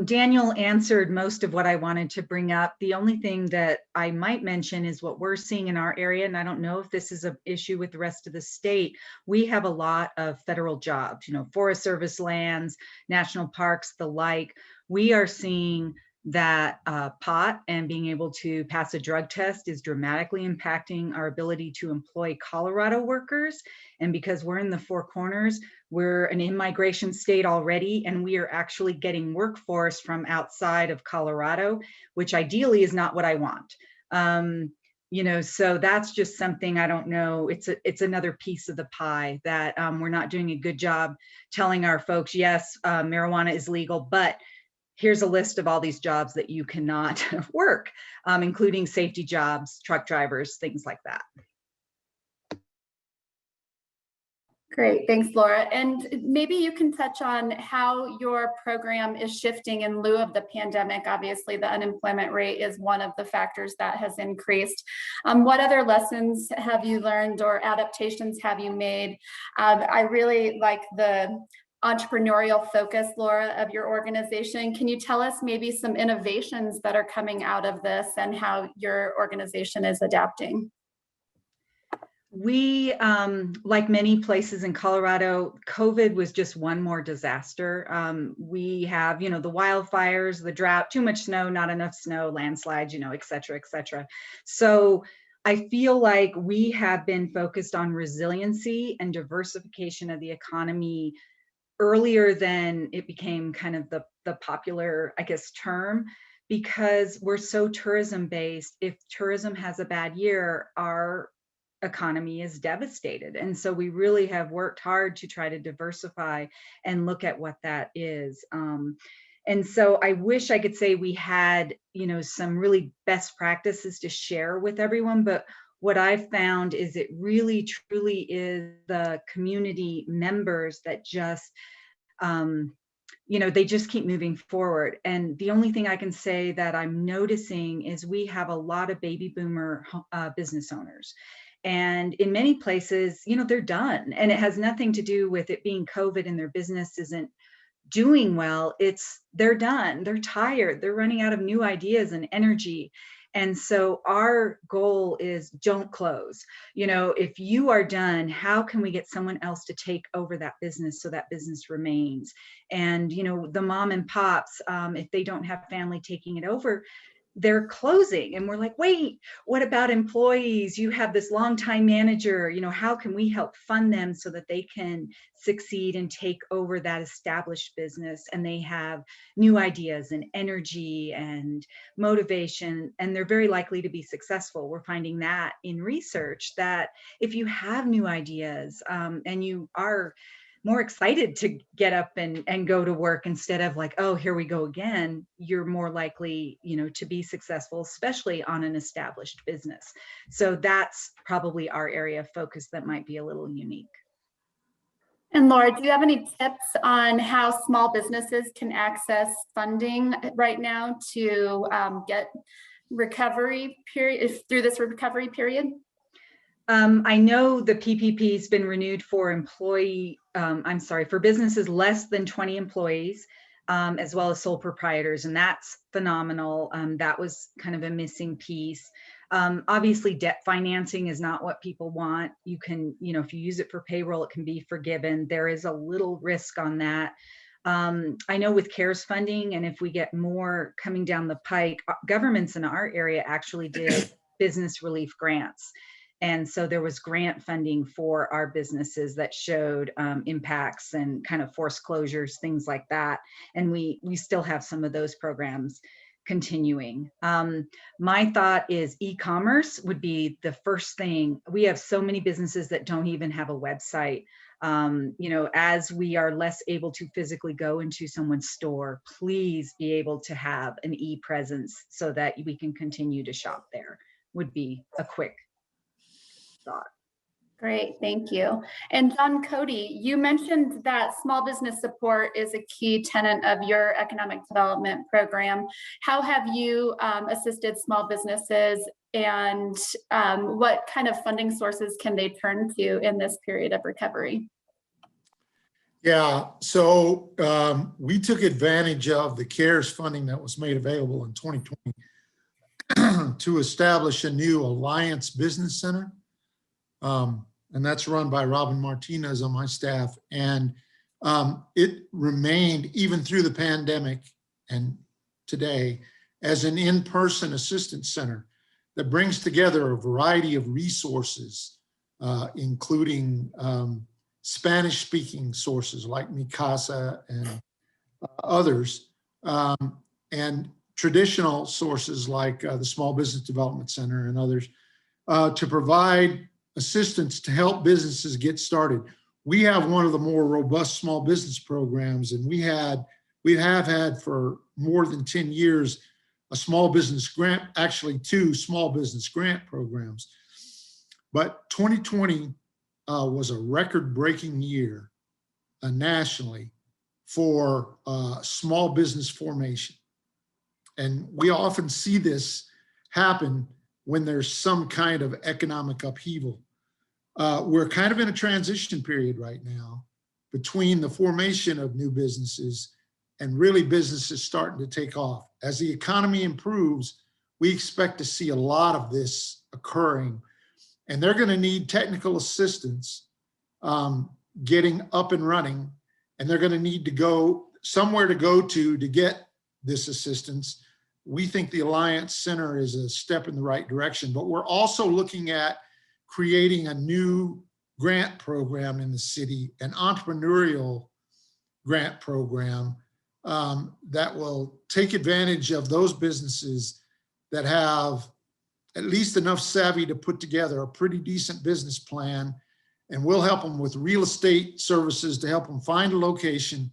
Daniel answered most of what I wanted to bring up. The only thing that I might mention is what we're seeing in our area, and I don't know if this is an issue with the rest of the state. We have a lot of federal jobs, you know, Forest Service lands, national parks, the like. We are seeing that pot and being able to pass a drug test is dramatically impacting our ability to employ Colorado workers. And because we're in the Four Corners, We're an in-migration state already, and we are actually getting workforce from outside of Colorado, which ideally is not what I want. You know, so that's just something, I don't know, it's another piece of the pie that we're not doing a good job telling our folks, yes, marijuana is legal, but here's a list of all these jobs that you cannot work, including safety jobs, truck drivers, things like that.
Great, thanks, Laura. And maybe you can touch on how your program is shifting in lieu of the pandemic. Obviously, the unemployment rate is one of the factors that has increased. What other lessons have you learned or adaptations have you made? I really like the entrepreneurial focus, Laura, of your organization. Can you tell us maybe some innovations that are coming out of this and how your organization is adapting?
We, like many places in Colorado, COVID was just one more disaster. We have, you know, the wildfires, the drought, too much snow, not enough snow, landslides, you know, et cetera, et cetera. So I feel like we have been focused on resiliency and diversification of the economy earlier than it became kind of the popular, I guess, term, because we're so tourism based. If tourism has a bad year, our economy is devastated. And so we really have worked hard to try to diversify and look at what that is. And so I wish I could say we had, you know, some really best practices to share with everyone, but what I've found is it really truly is the community members that just, you know, they just keep moving forward. And the only thing I can say that I'm noticing is we have a lot of baby boomer business owners. And in many places, you know, they're done. And it has nothing to do with it being COVID and their business isn't doing well. It's they're done. They're tired. They're running out of new ideas and energy. And so our goal is don't close. You know, if you are done, how can we get someone else to take over that business so that business remains? And, you know, the mom and pops, if they don't have family taking it over, they're closing. And we're like, wait, what about employees? You have this longtime manager, you know, how can we help fund them so that they can succeed and take over that established business? And they have new ideas and energy and motivation, and they're very likely to be successful. We're finding that in research, that if you have new ideas and you are more excited to get up and go to work instead of like, oh, here we go again, you're more likely, you know, to be successful, especially on an established business. So that's probably our area of focus that might be a little unique.
And Laura, do you have any tips on how small businesses can access funding right now to get recovery period through this recovery period?
I know the PPP has been renewed for for businesses less than 20 employees, as well as sole proprietors, and that's phenomenal. That was kind of a missing piece. Obviously, debt financing is not what people want. You can, you know, if you use it for payroll, it can be forgiven. There is a little risk on that. I know with CARES funding, and if we get more coming down the pike, governments in our area actually did business relief grants. And so there was grant funding for our businesses that showed impacts and kind of forced closures, things like that. And we still have some of those programs continuing. My thought is e-commerce would be the first thing. We have so many businesses that don't even have a website. You know, as we are less able to physically go into someone's store, please be able to have an e-presence so that we can continue to shop there, would be a quick thought.
Great, thank you. And Cody, you mentioned that small business support is a key tenet of your economic development program. How have you assisted small businesses, and what kind of funding sources can they turn to in this period of recovery?
Yeah, so we took advantage of the CARES funding that was made available in 2020 to establish a new Alliance Business Center. And that's run by Robin Martinez on my staff. And it remained, even through the pandemic and today, as an in-person assistance center that brings together a variety of resources, including Spanish-speaking sources like Mi Casa and others, and traditional sources like the Small Business Development Center and others, to provide assistance to help businesses get started. We have one of the more robust small business programs, and we have had for more than 10 years a small business grant, actually 2 small business grant programs. But 2020 was a record-breaking year nationally for small business formation. And we often see this happen when there's some kind of economic upheaval. We're kind of in a transition period right now between the formation of new businesses and really businesses starting to take off. As the economy improves, we expect to see a lot of this occurring, and they're going to need technical assistance getting up and running, and they're going to need to go somewhere to go to get this assistance. We think the Alliance Center is a step in the right direction, but we're also looking at creating a new grant program in the city, an entrepreneurial grant program that will take advantage of those businesses that have at least enough savvy to put together a pretty decent business plan. And we'll help them with real estate services to help them find a location,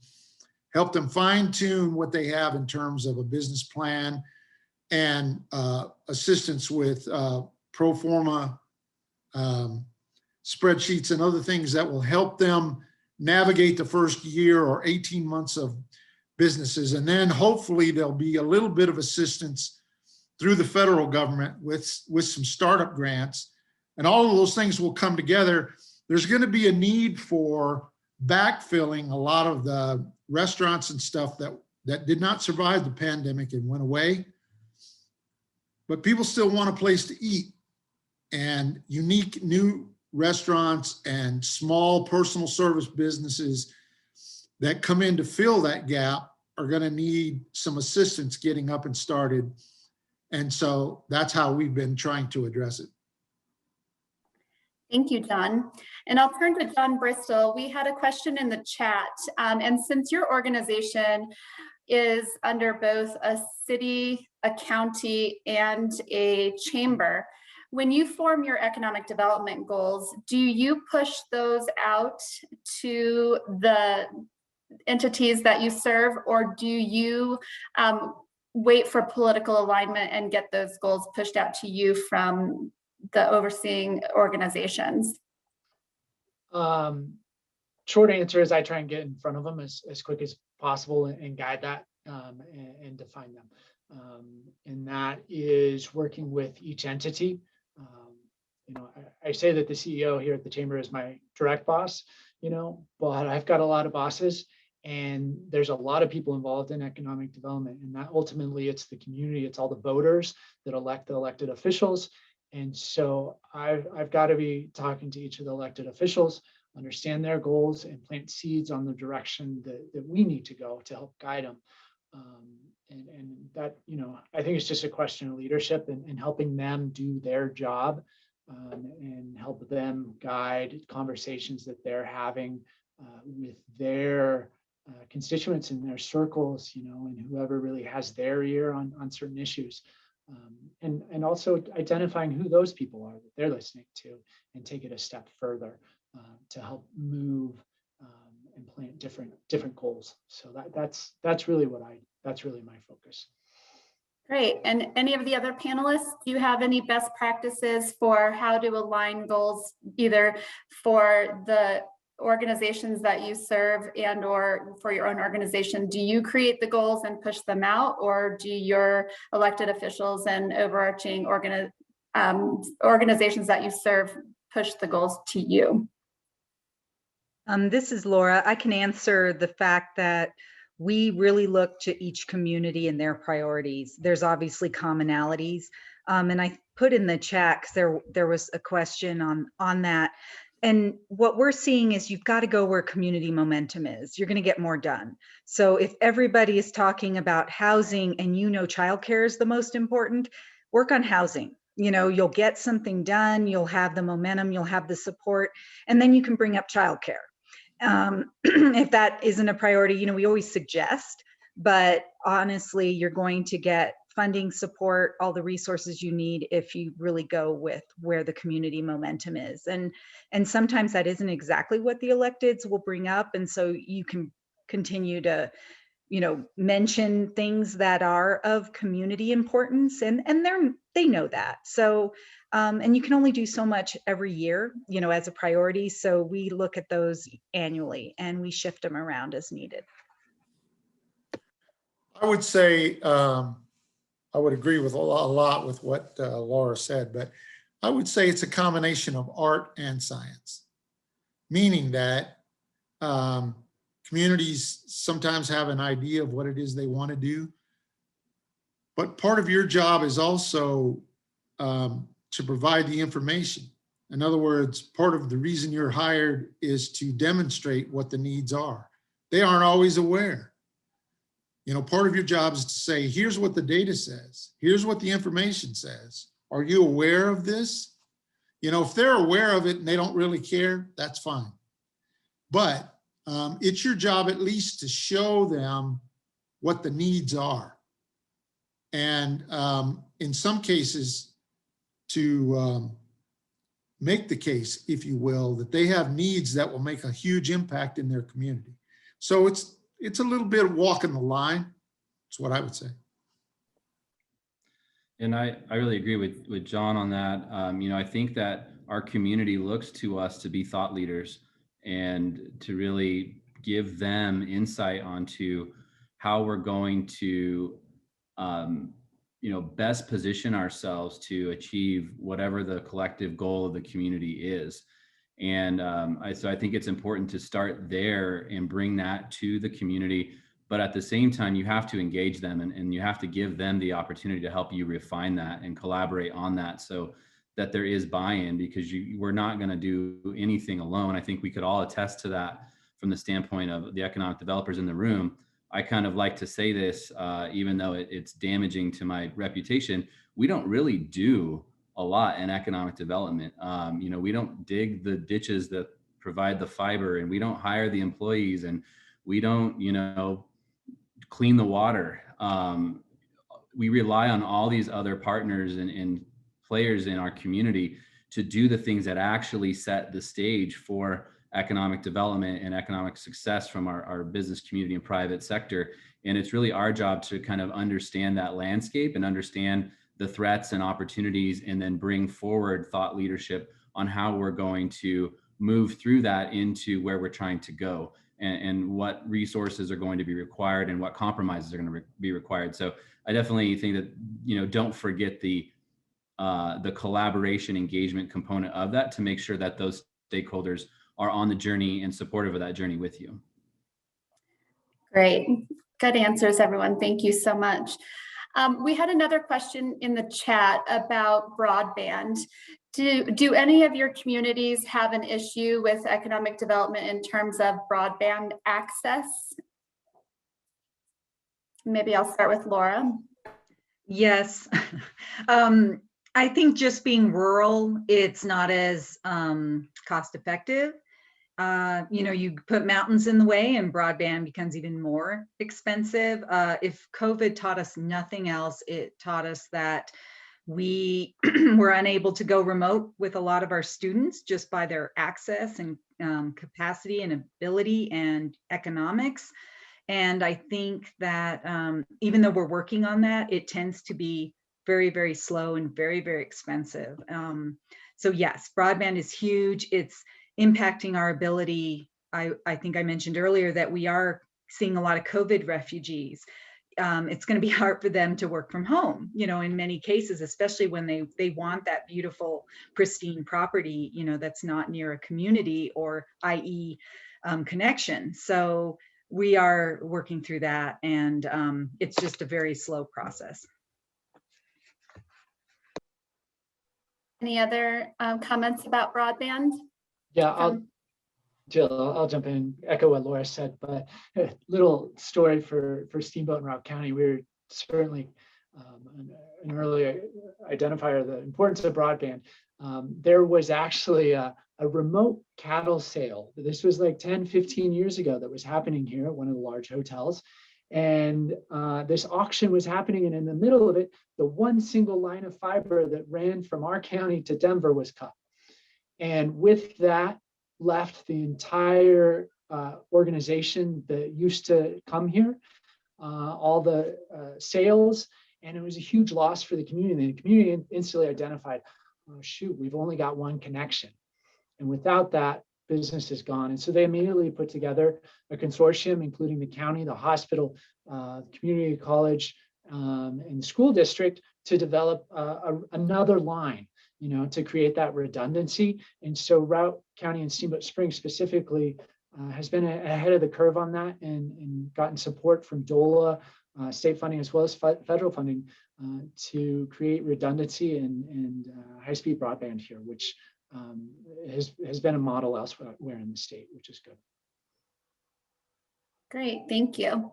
help them fine tune what they have in terms of a business plan, and assistance with pro forma spreadsheets and other things that will help them navigate the first year or 18 months of businesses. And then hopefully there'll be a little bit of assistance through the federal government with some startup grants, and all of those things will come together. There's going to be a need for backfilling a lot of the restaurants and stuff that did not survive the pandemic and went away, but people still want a place to eat, and unique new restaurants and small personal service businesses that come in to fill that gap are going to need some assistance getting up and started. And so that's how we've been trying to address it.
Thank you, John. And I'll turn to John Bristol. We had a question in the chat. And since your organization is under both a city, a county, and a chamber, when you form your economic development goals, do you push those out to the entities that you serve, or do you wait for political alignment and get those goals pushed out to you from the overseeing organizations?
Short answer is I try and get in front of them as quick as possible and guide that and define them. And that is working with each entity. I say that the CEO here at the Chamber is my direct boss, but I've got a lot of bosses, and there's a lot of people involved in economic development, and that ultimately it's the community, it's all the voters that elect the elected officials. And so I've got to be talking to each of the elected officials, understand their goals, and plant seeds on the direction that we need to go to help guide them. And that, I think it's just a question of leadership and helping them do their job, and help them guide conversations that they're having with their constituents in their circles, and whoever really has their ear on certain issues. And also identifying who those people are that they're listening to, and take it a step further to help move and plant different goals. So that's really my focus.
Great. And any of the other panelists, do you have any best practices for how to align goals, either for the organizations that you serve and or for your own organization? Do you create the goals and push them out, or do your elected officials and overarching organizations that you serve push the goals to you?
This is Laura. I can answer the fact that we really look to each community and their priorities. There's obviously commonalities. And I put in the chat, because there was a question on that. And what we're seeing is you've got to go where community momentum is. You're going to get more done. So if everybody is talking about housing and childcare is the most important, work on housing. You'll get something done, you'll have the momentum, you'll have the support, and then you can bring up childcare. If that isn't a priority, you know, we always suggest, but honestly, you're going to get funding support, all the resources you need if you really go with where the community momentum is. And sometimes that isn't exactly what the electeds will bring up. And so you can continue to, you know, mention things that are of community importance, and they know that. So and you can only do so much every year, you know, as a priority. So we look at those annually and we shift them around as needed.
I would say, I would agree with a lot with what Laura said, but I would say it's a combination of art and science, meaning that communities sometimes have an idea of what it is they want to do, but part of your job is also to provide the information. In other words, part of the reason you're hired is to demonstrate what the needs are. They aren't always aware. You know, part of your job is to say, here's what the data says. Here's what the information says. Are you aware of this? You know, if they're aware of it and they don't really care, that's fine. But it's your job at least to show them what the needs are. And in some cases, to make the case, if you will, that they have needs that will make a huge impact in their community. So it's a little bit of walking the line. That's what I would say.
And I really agree with John on that. You know, I think that our community looks to us to be thought leaders and to really give them insight onto how we're going to, you know, best position ourselves to achieve whatever the collective goal of the community is. And so I think it's important to start there and bring that to the community. But at the same time, you have to engage them and you have to give them the opportunity to help you refine that and collaborate on that so that there is buy-in, because we're not going to do anything alone. I think we could all attest to that from the standpoint of the economic developers in the room. I kind of like to say this, even though it's damaging to my reputation, we don't really do a lot in economic development. You know, we don't dig the ditches that provide the fiber, and we don't hire the employees, and we don't, you know, clean the water. We rely on all these other partners and players in our community to do the things that actually set the stage for economic development and economic success from our business community and private sector. And it's really our job to kind of understand that landscape and understand the threats and opportunities, and then bring forward thought leadership on how we're going to move through that into where we're trying to go, and what resources are going to be required and what compromises are going to be required. So I definitely think that, you know, don't forget the collaboration engagement component of that, to make sure that those stakeholders are on the journey and supportive of that journey with you.
Great. Good answers, everyone. Thank you so much. We had another question in the chat about broadband. Do any of your communities have an issue with economic development in terms of broadband access? Maybe I'll start with Laura.
Yes. I think just being rural, it's not as cost effective. You know, you put mountains in the way and broadband becomes even more expensive. If COVID taught us nothing else, it taught us that we were unable to go remote with a lot of our students just by their access and capacity and ability and economics. And I think that even though we're working on that, it tends to be very, very slow and very, very expensive. So yes, broadband is huge. It's impacting our ability. I think I mentioned earlier that we are seeing a lot of COVID refugees. It's going to be hard for them to work from home, you know, in many cases, especially when they want that beautiful, pristine property, you know, that's not near a community or i.e. Connection. So we are working through that, and it's just a very slow process.
Any other comments about broadband?
Yeah, Jill, I'll jump in, echo what Laura said, but a little story for Steamboat and Rock County. We're certainly an early identifier of the importance of broadband. There was actually a a remote cattle sale. This was like 10, 15 years ago that was happening here at one of the large hotels. And this auction was happening, and in the middle of it, the one single line of fiber that ran from our county to Denver was cut. And with that left the entire organization that used to come here, all the sales, and it was a huge loss for the community. The community instantly identified, oh shoot, we've only got one connection. And without that, business is gone. And so they immediately put together a consortium, including the county, the hospital, community college, and the school district, to develop another line, to create that redundancy. And so Routt County and Steamboat Springs specifically has been ahead of the curve on that, and gotten support from DOLA, state funding, as well as federal funding, to create redundancy and high-speed broadband here, which has been a model elsewhere in the state, which is good.
Great, thank you.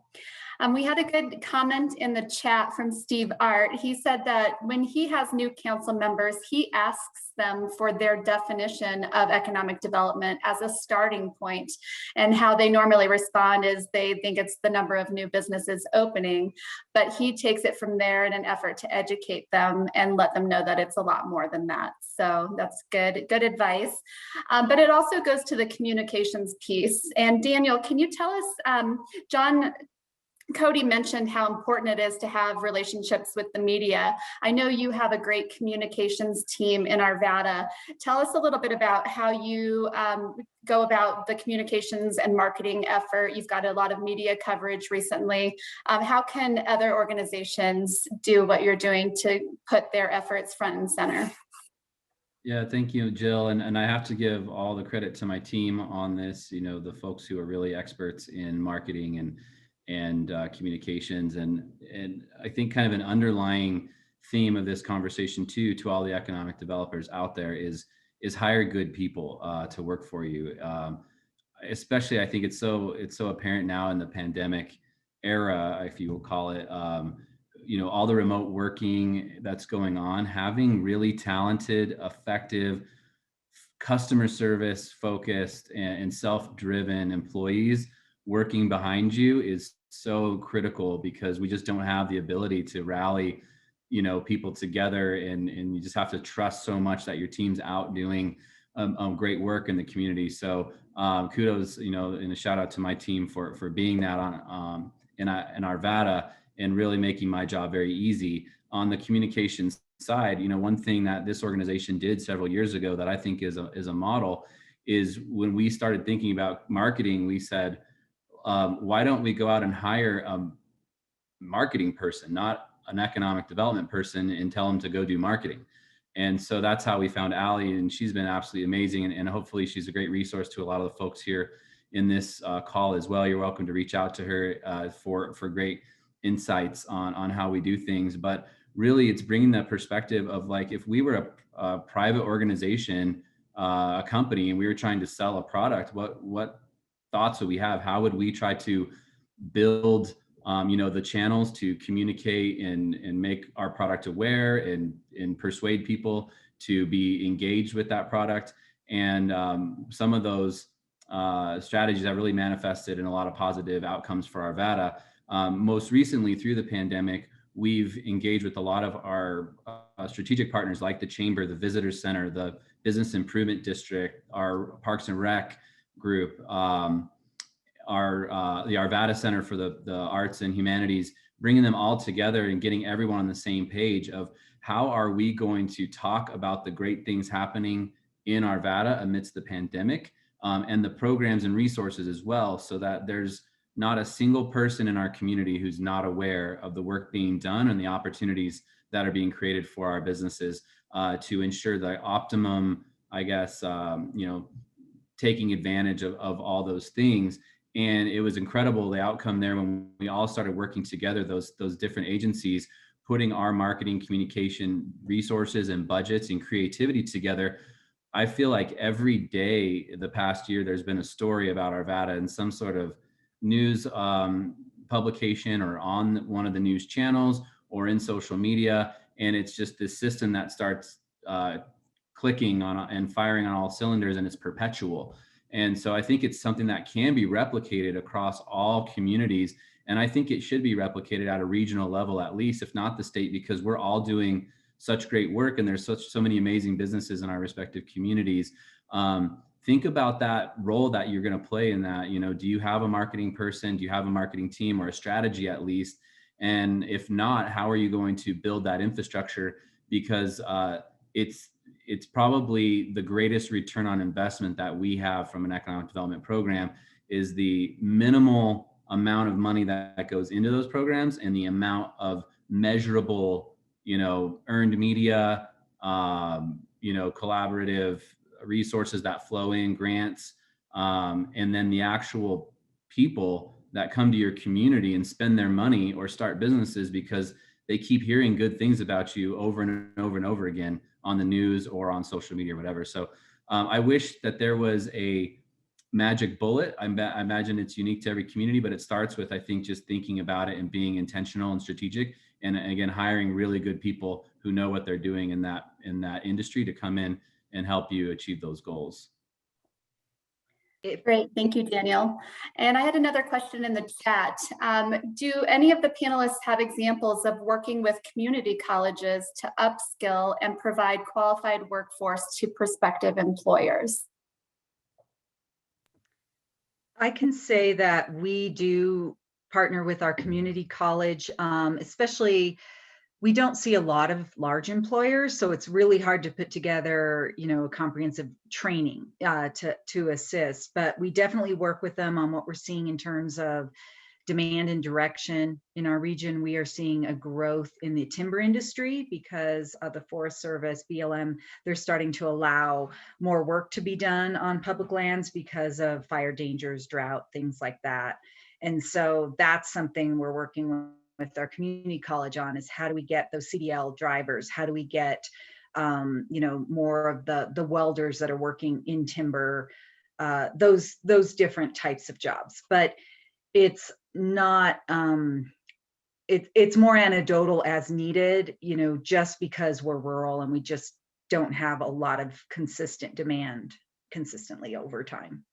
We had a good comment in the chat from Steve Art. He said that when he has new council members, he asks them for their definition of economic development as a starting point, and how they normally respond is they think it's the number of new businesses opening, but he takes it from there in an effort to educate them and let them know that it's a lot more than that. So that's good advice. But it also goes to the communications piece. And Daniel, can you tell us, Cody mentioned how important it is to have relationships with the media. I know you have a great communications team in Arvada. Tell us a little bit about how you go about the communications and marketing effort. You've got a lot of media coverage recently. How can other organizations do what you're doing to put their efforts front and center?
Yeah, thank you, Jill. And I have to give all the credit to my team on this, the folks who are really experts in marketing and communications. And I think kind of an underlying theme of this conversation too, to all the economic developers out there, is hire good people to work for you. Especially, I think it's so apparent now in the pandemic era, if you will call it, all the remote working that's going on, having really talented, effective, customer service focused and self-driven employees working behind you is so critical, because we just don't have the ability to rally, people together, and you just have to trust so much that your team's out doing great work in the community. So kudos, and a shout out to my team for being that on in Arvada, and really making my job very easy. On the communications side, one thing that this organization did several years ago that I think is a model is, when we started thinking about marketing, we said, why don't we go out and hire a marketing person, not an economic development person, and tell them to go do marketing? And so that's how we found Allie, and she's been absolutely amazing. And hopefully she's a great resource to a lot of the folks here in this call as well. You're welcome to reach out to her for great insights on how we do things. But really, it's bringing the perspective of, like, if we were a private organization, a company, and we were trying to sell a product, what thoughts would we have? How would we try to build the channels to communicate and make our product aware and persuade people to be engaged with that product? And some of those strategies have really manifested in a lot of positive outcomes for Arvada. Most recently, through the pandemic, we've engaged with a lot of our strategic partners, like the Chamber, the Visitor Center, the Business Improvement District, our Parks and Rec group, the Arvada Center for the Arts and Humanities, bringing them all together and getting everyone on the same page of how are we going to talk about the great things happening in Arvada amidst the pandemic, and the programs and resources as well, so that there's not a single person in our community who's not aware of the work being done and the opportunities that are being created for our businesses, to ensure the optimum, taking advantage of all those things. And it was incredible, the outcome there, when we all started working together, those different agencies, putting our marketing, communication resources and budgets and creativity together. I feel like every day the past year, there's been a story about Arvada in some sort of news publication, or on one of the news channels, or in social media. And it's just this system that starts clicking on and firing on all cylinders, and it's perpetual. And so I think it's something that can be replicated across all communities. And I think it should be replicated at a regional level, at least, if not the state, because we're all doing such great work and there's so many amazing businesses in our respective communities. Think about that role that you're going to play in that. Do you have a marketing person? Do you have a marketing team or a strategy at least? And if not, how are you going to build that infrastructure? Because it's probably the greatest return on investment that we have from an economic development program is the minimal amount of money that goes into those programs and the amount of measurable, earned media, collaborative resources that flow in, grants, and then the actual people that come to your community and spend their money or start businesses because they keep hearing good things about you over and over and over again on the news or on social media or whatever. So I wish that there was a magic bullet. I imagine it's unique to every community, but it starts with, I think, just thinking about it and being intentional and strategic. And again, hiring really good people who know what they're doing in that industry to come in and help you achieve those goals.
Great, thank you, Daniel. And I had another question in the chat. Do any of the panelists have examples of working with community colleges to upskill and provide qualified workforce to prospective employers?
I can say that we do partner with our community college, especially we don't see a lot of large employers, so it's really hard to put together, a comprehensive training to assist. But we definitely work with them on what we're seeing in terms of demand and direction. In our region, we are seeing a growth in the timber industry because of the Forest Service, BLM, they're starting to allow more work to be done on public lands because of fire dangers, drought, things like that. And so that's something we're working with our community college on, is how do we get those CDL drivers? How do we get, more of the welders that are working in timber, those different types of jobs. But it's not, it's more anecdotal as needed, just because we're rural and we just don't have a lot of consistent demand consistently over time.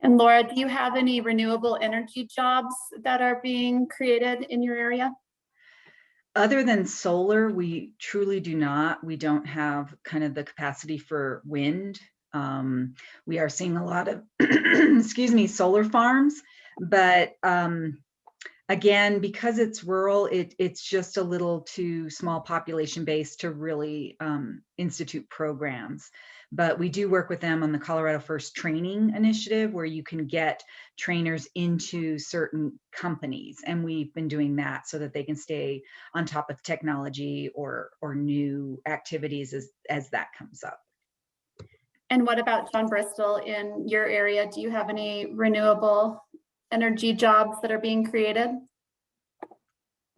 And Laura, do you have any renewable energy jobs that are being created in your area?
Other than solar, we truly do not. We don't have kind of the capacity for wind. We are seeing a lot of, solar farms, but again, because it's rural, it's just a little too small population base to really institute programs. But we do work with them on the Colorado First Training Initiative, where you can get trainers into certain companies. And we've been doing that so that they can stay on top of technology or new activities as that comes up.
And what about John Bristol in your area? Do you have any renewable energy jobs that are being created?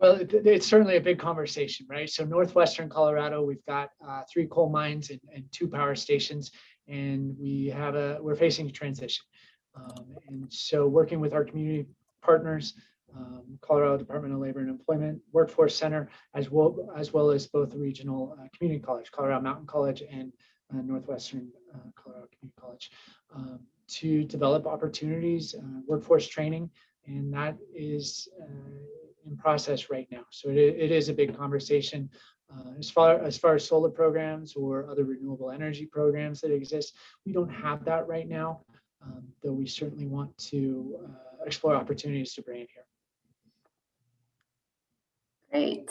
Well, it's certainly a big conversation, right? So northwestern Colorado, we've got 3 coal mines and 2 power stations, and we're facing a transition. And so working with our community partners, Colorado Department of Labor and Employment, Workforce Center, as well as both the regional community college, Colorado Mountain College and Northwestern Colorado Community College, to develop opportunities, workforce training, and that is in process right now. So it is a big conversation. As far as solar programs or other renewable energy programs that exist, we don't have that right now, though we certainly want to explore opportunities to bring it here.
Great.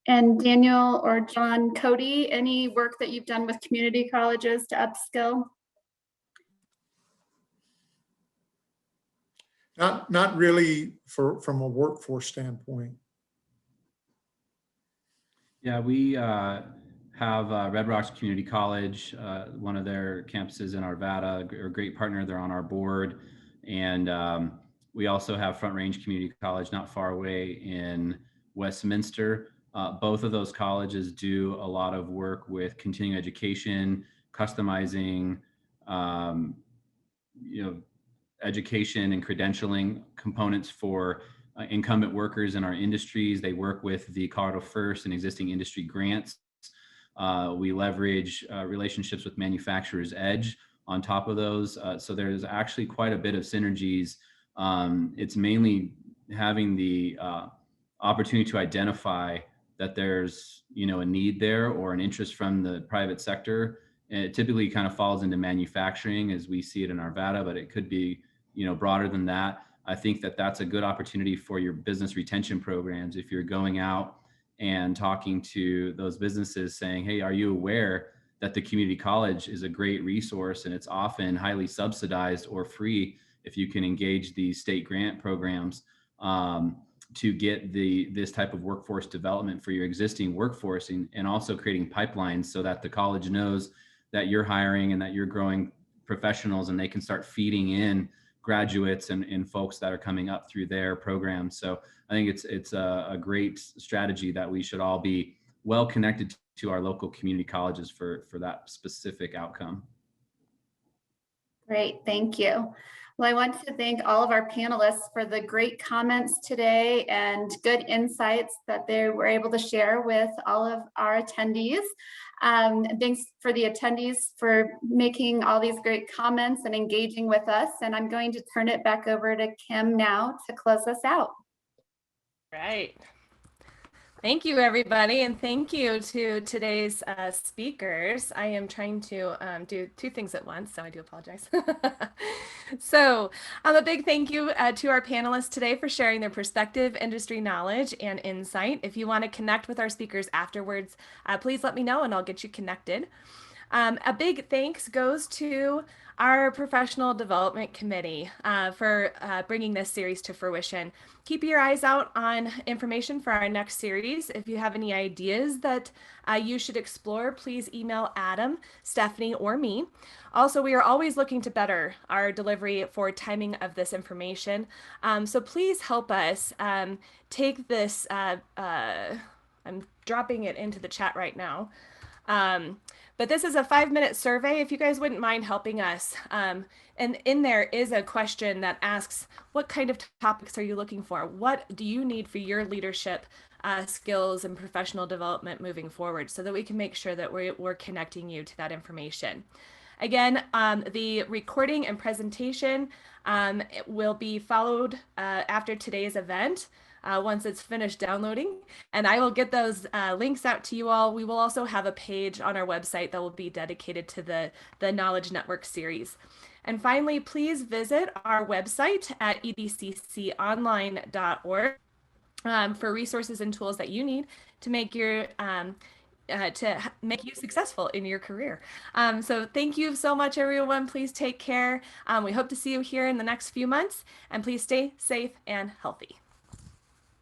And Daniel or John, Cody, any work that you've done with community colleges to upskill?
Not really from a workforce standpoint.
Yeah, we have Red Rocks Community College, one of their campuses in Arvada, a great partner. They're on our board. And we also have Front Range Community College not far away in Westminster. Both of those colleges do a lot of work with continuing education, customizing, education and credentialing components for incumbent workers in our industries. They work with the Colorado First and existing industry grants We leverage relationships with Manufacturers Edge on top of those. So there's actually quite a bit of synergies. It's mainly having the opportunity to identify that there's, you know, a need there or an interest from the private sector. And it typically kind of falls into manufacturing as we see it in Arvada, but it could be, you know, broader than that. I think that that's a good opportunity for your business retention programs. If you're going out and talking to those businesses saying, hey, are you aware that the community college is a great resource and it's often highly subsidized or free if you can engage these state grant programs to get this type of workforce development for your existing workforce, and also creating pipelines so that the college knows that you're hiring and that you're growing professionals, and they can start feeding in graduates and folks that are coming up through their programs. So I think it's a great strategy that we should all be well connected to our local community colleges for that specific outcome.
Great, thank you. Well, I want to thank all of our panelists for the great comments today and good insights that they were able to share with all of our attendees. Thanks for the attendees for making all these great comments and engaging with us. And I'm going to turn it back over to Kim now to close us out.
Right. Thank you, everybody, and thank you to today's speakers. I am trying to do two things at once, so I do apologize. So a big thank you to our panelists today for sharing their perspective, industry knowledge, and insight. If you want to connect with our speakers afterwards, please let me know and I'll get you connected. A big thanks goes to our professional development committee for bringing this series to fruition. Keep your eyes out on information for our next series. If you have any ideas that you should explore, please email Adam, Stephanie, or me. Also, we are always looking to better our delivery for timing of this information. So please help us take this, I'm dropping it into the chat right now. But this is a 5-minute survey. If you guys wouldn't mind helping us. And in there is a question that asks, what kind of topics are you looking for? What do you need for your leadership skills and professional development moving forward, so that we can make sure that we're connecting you to that information. Again, the recording and presentation will be followed after today's event. Once it's finished downloading, and I will get those links out to you all. We will also have a page on our website that will be dedicated to the Knowledge Network series. And finally, please visit our website at edcconline.org for resources and tools that you need to make your to make you successful in your career. So thank you so much, everyone. Please take care. We hope to see you here in the next few months, and please stay safe and healthy.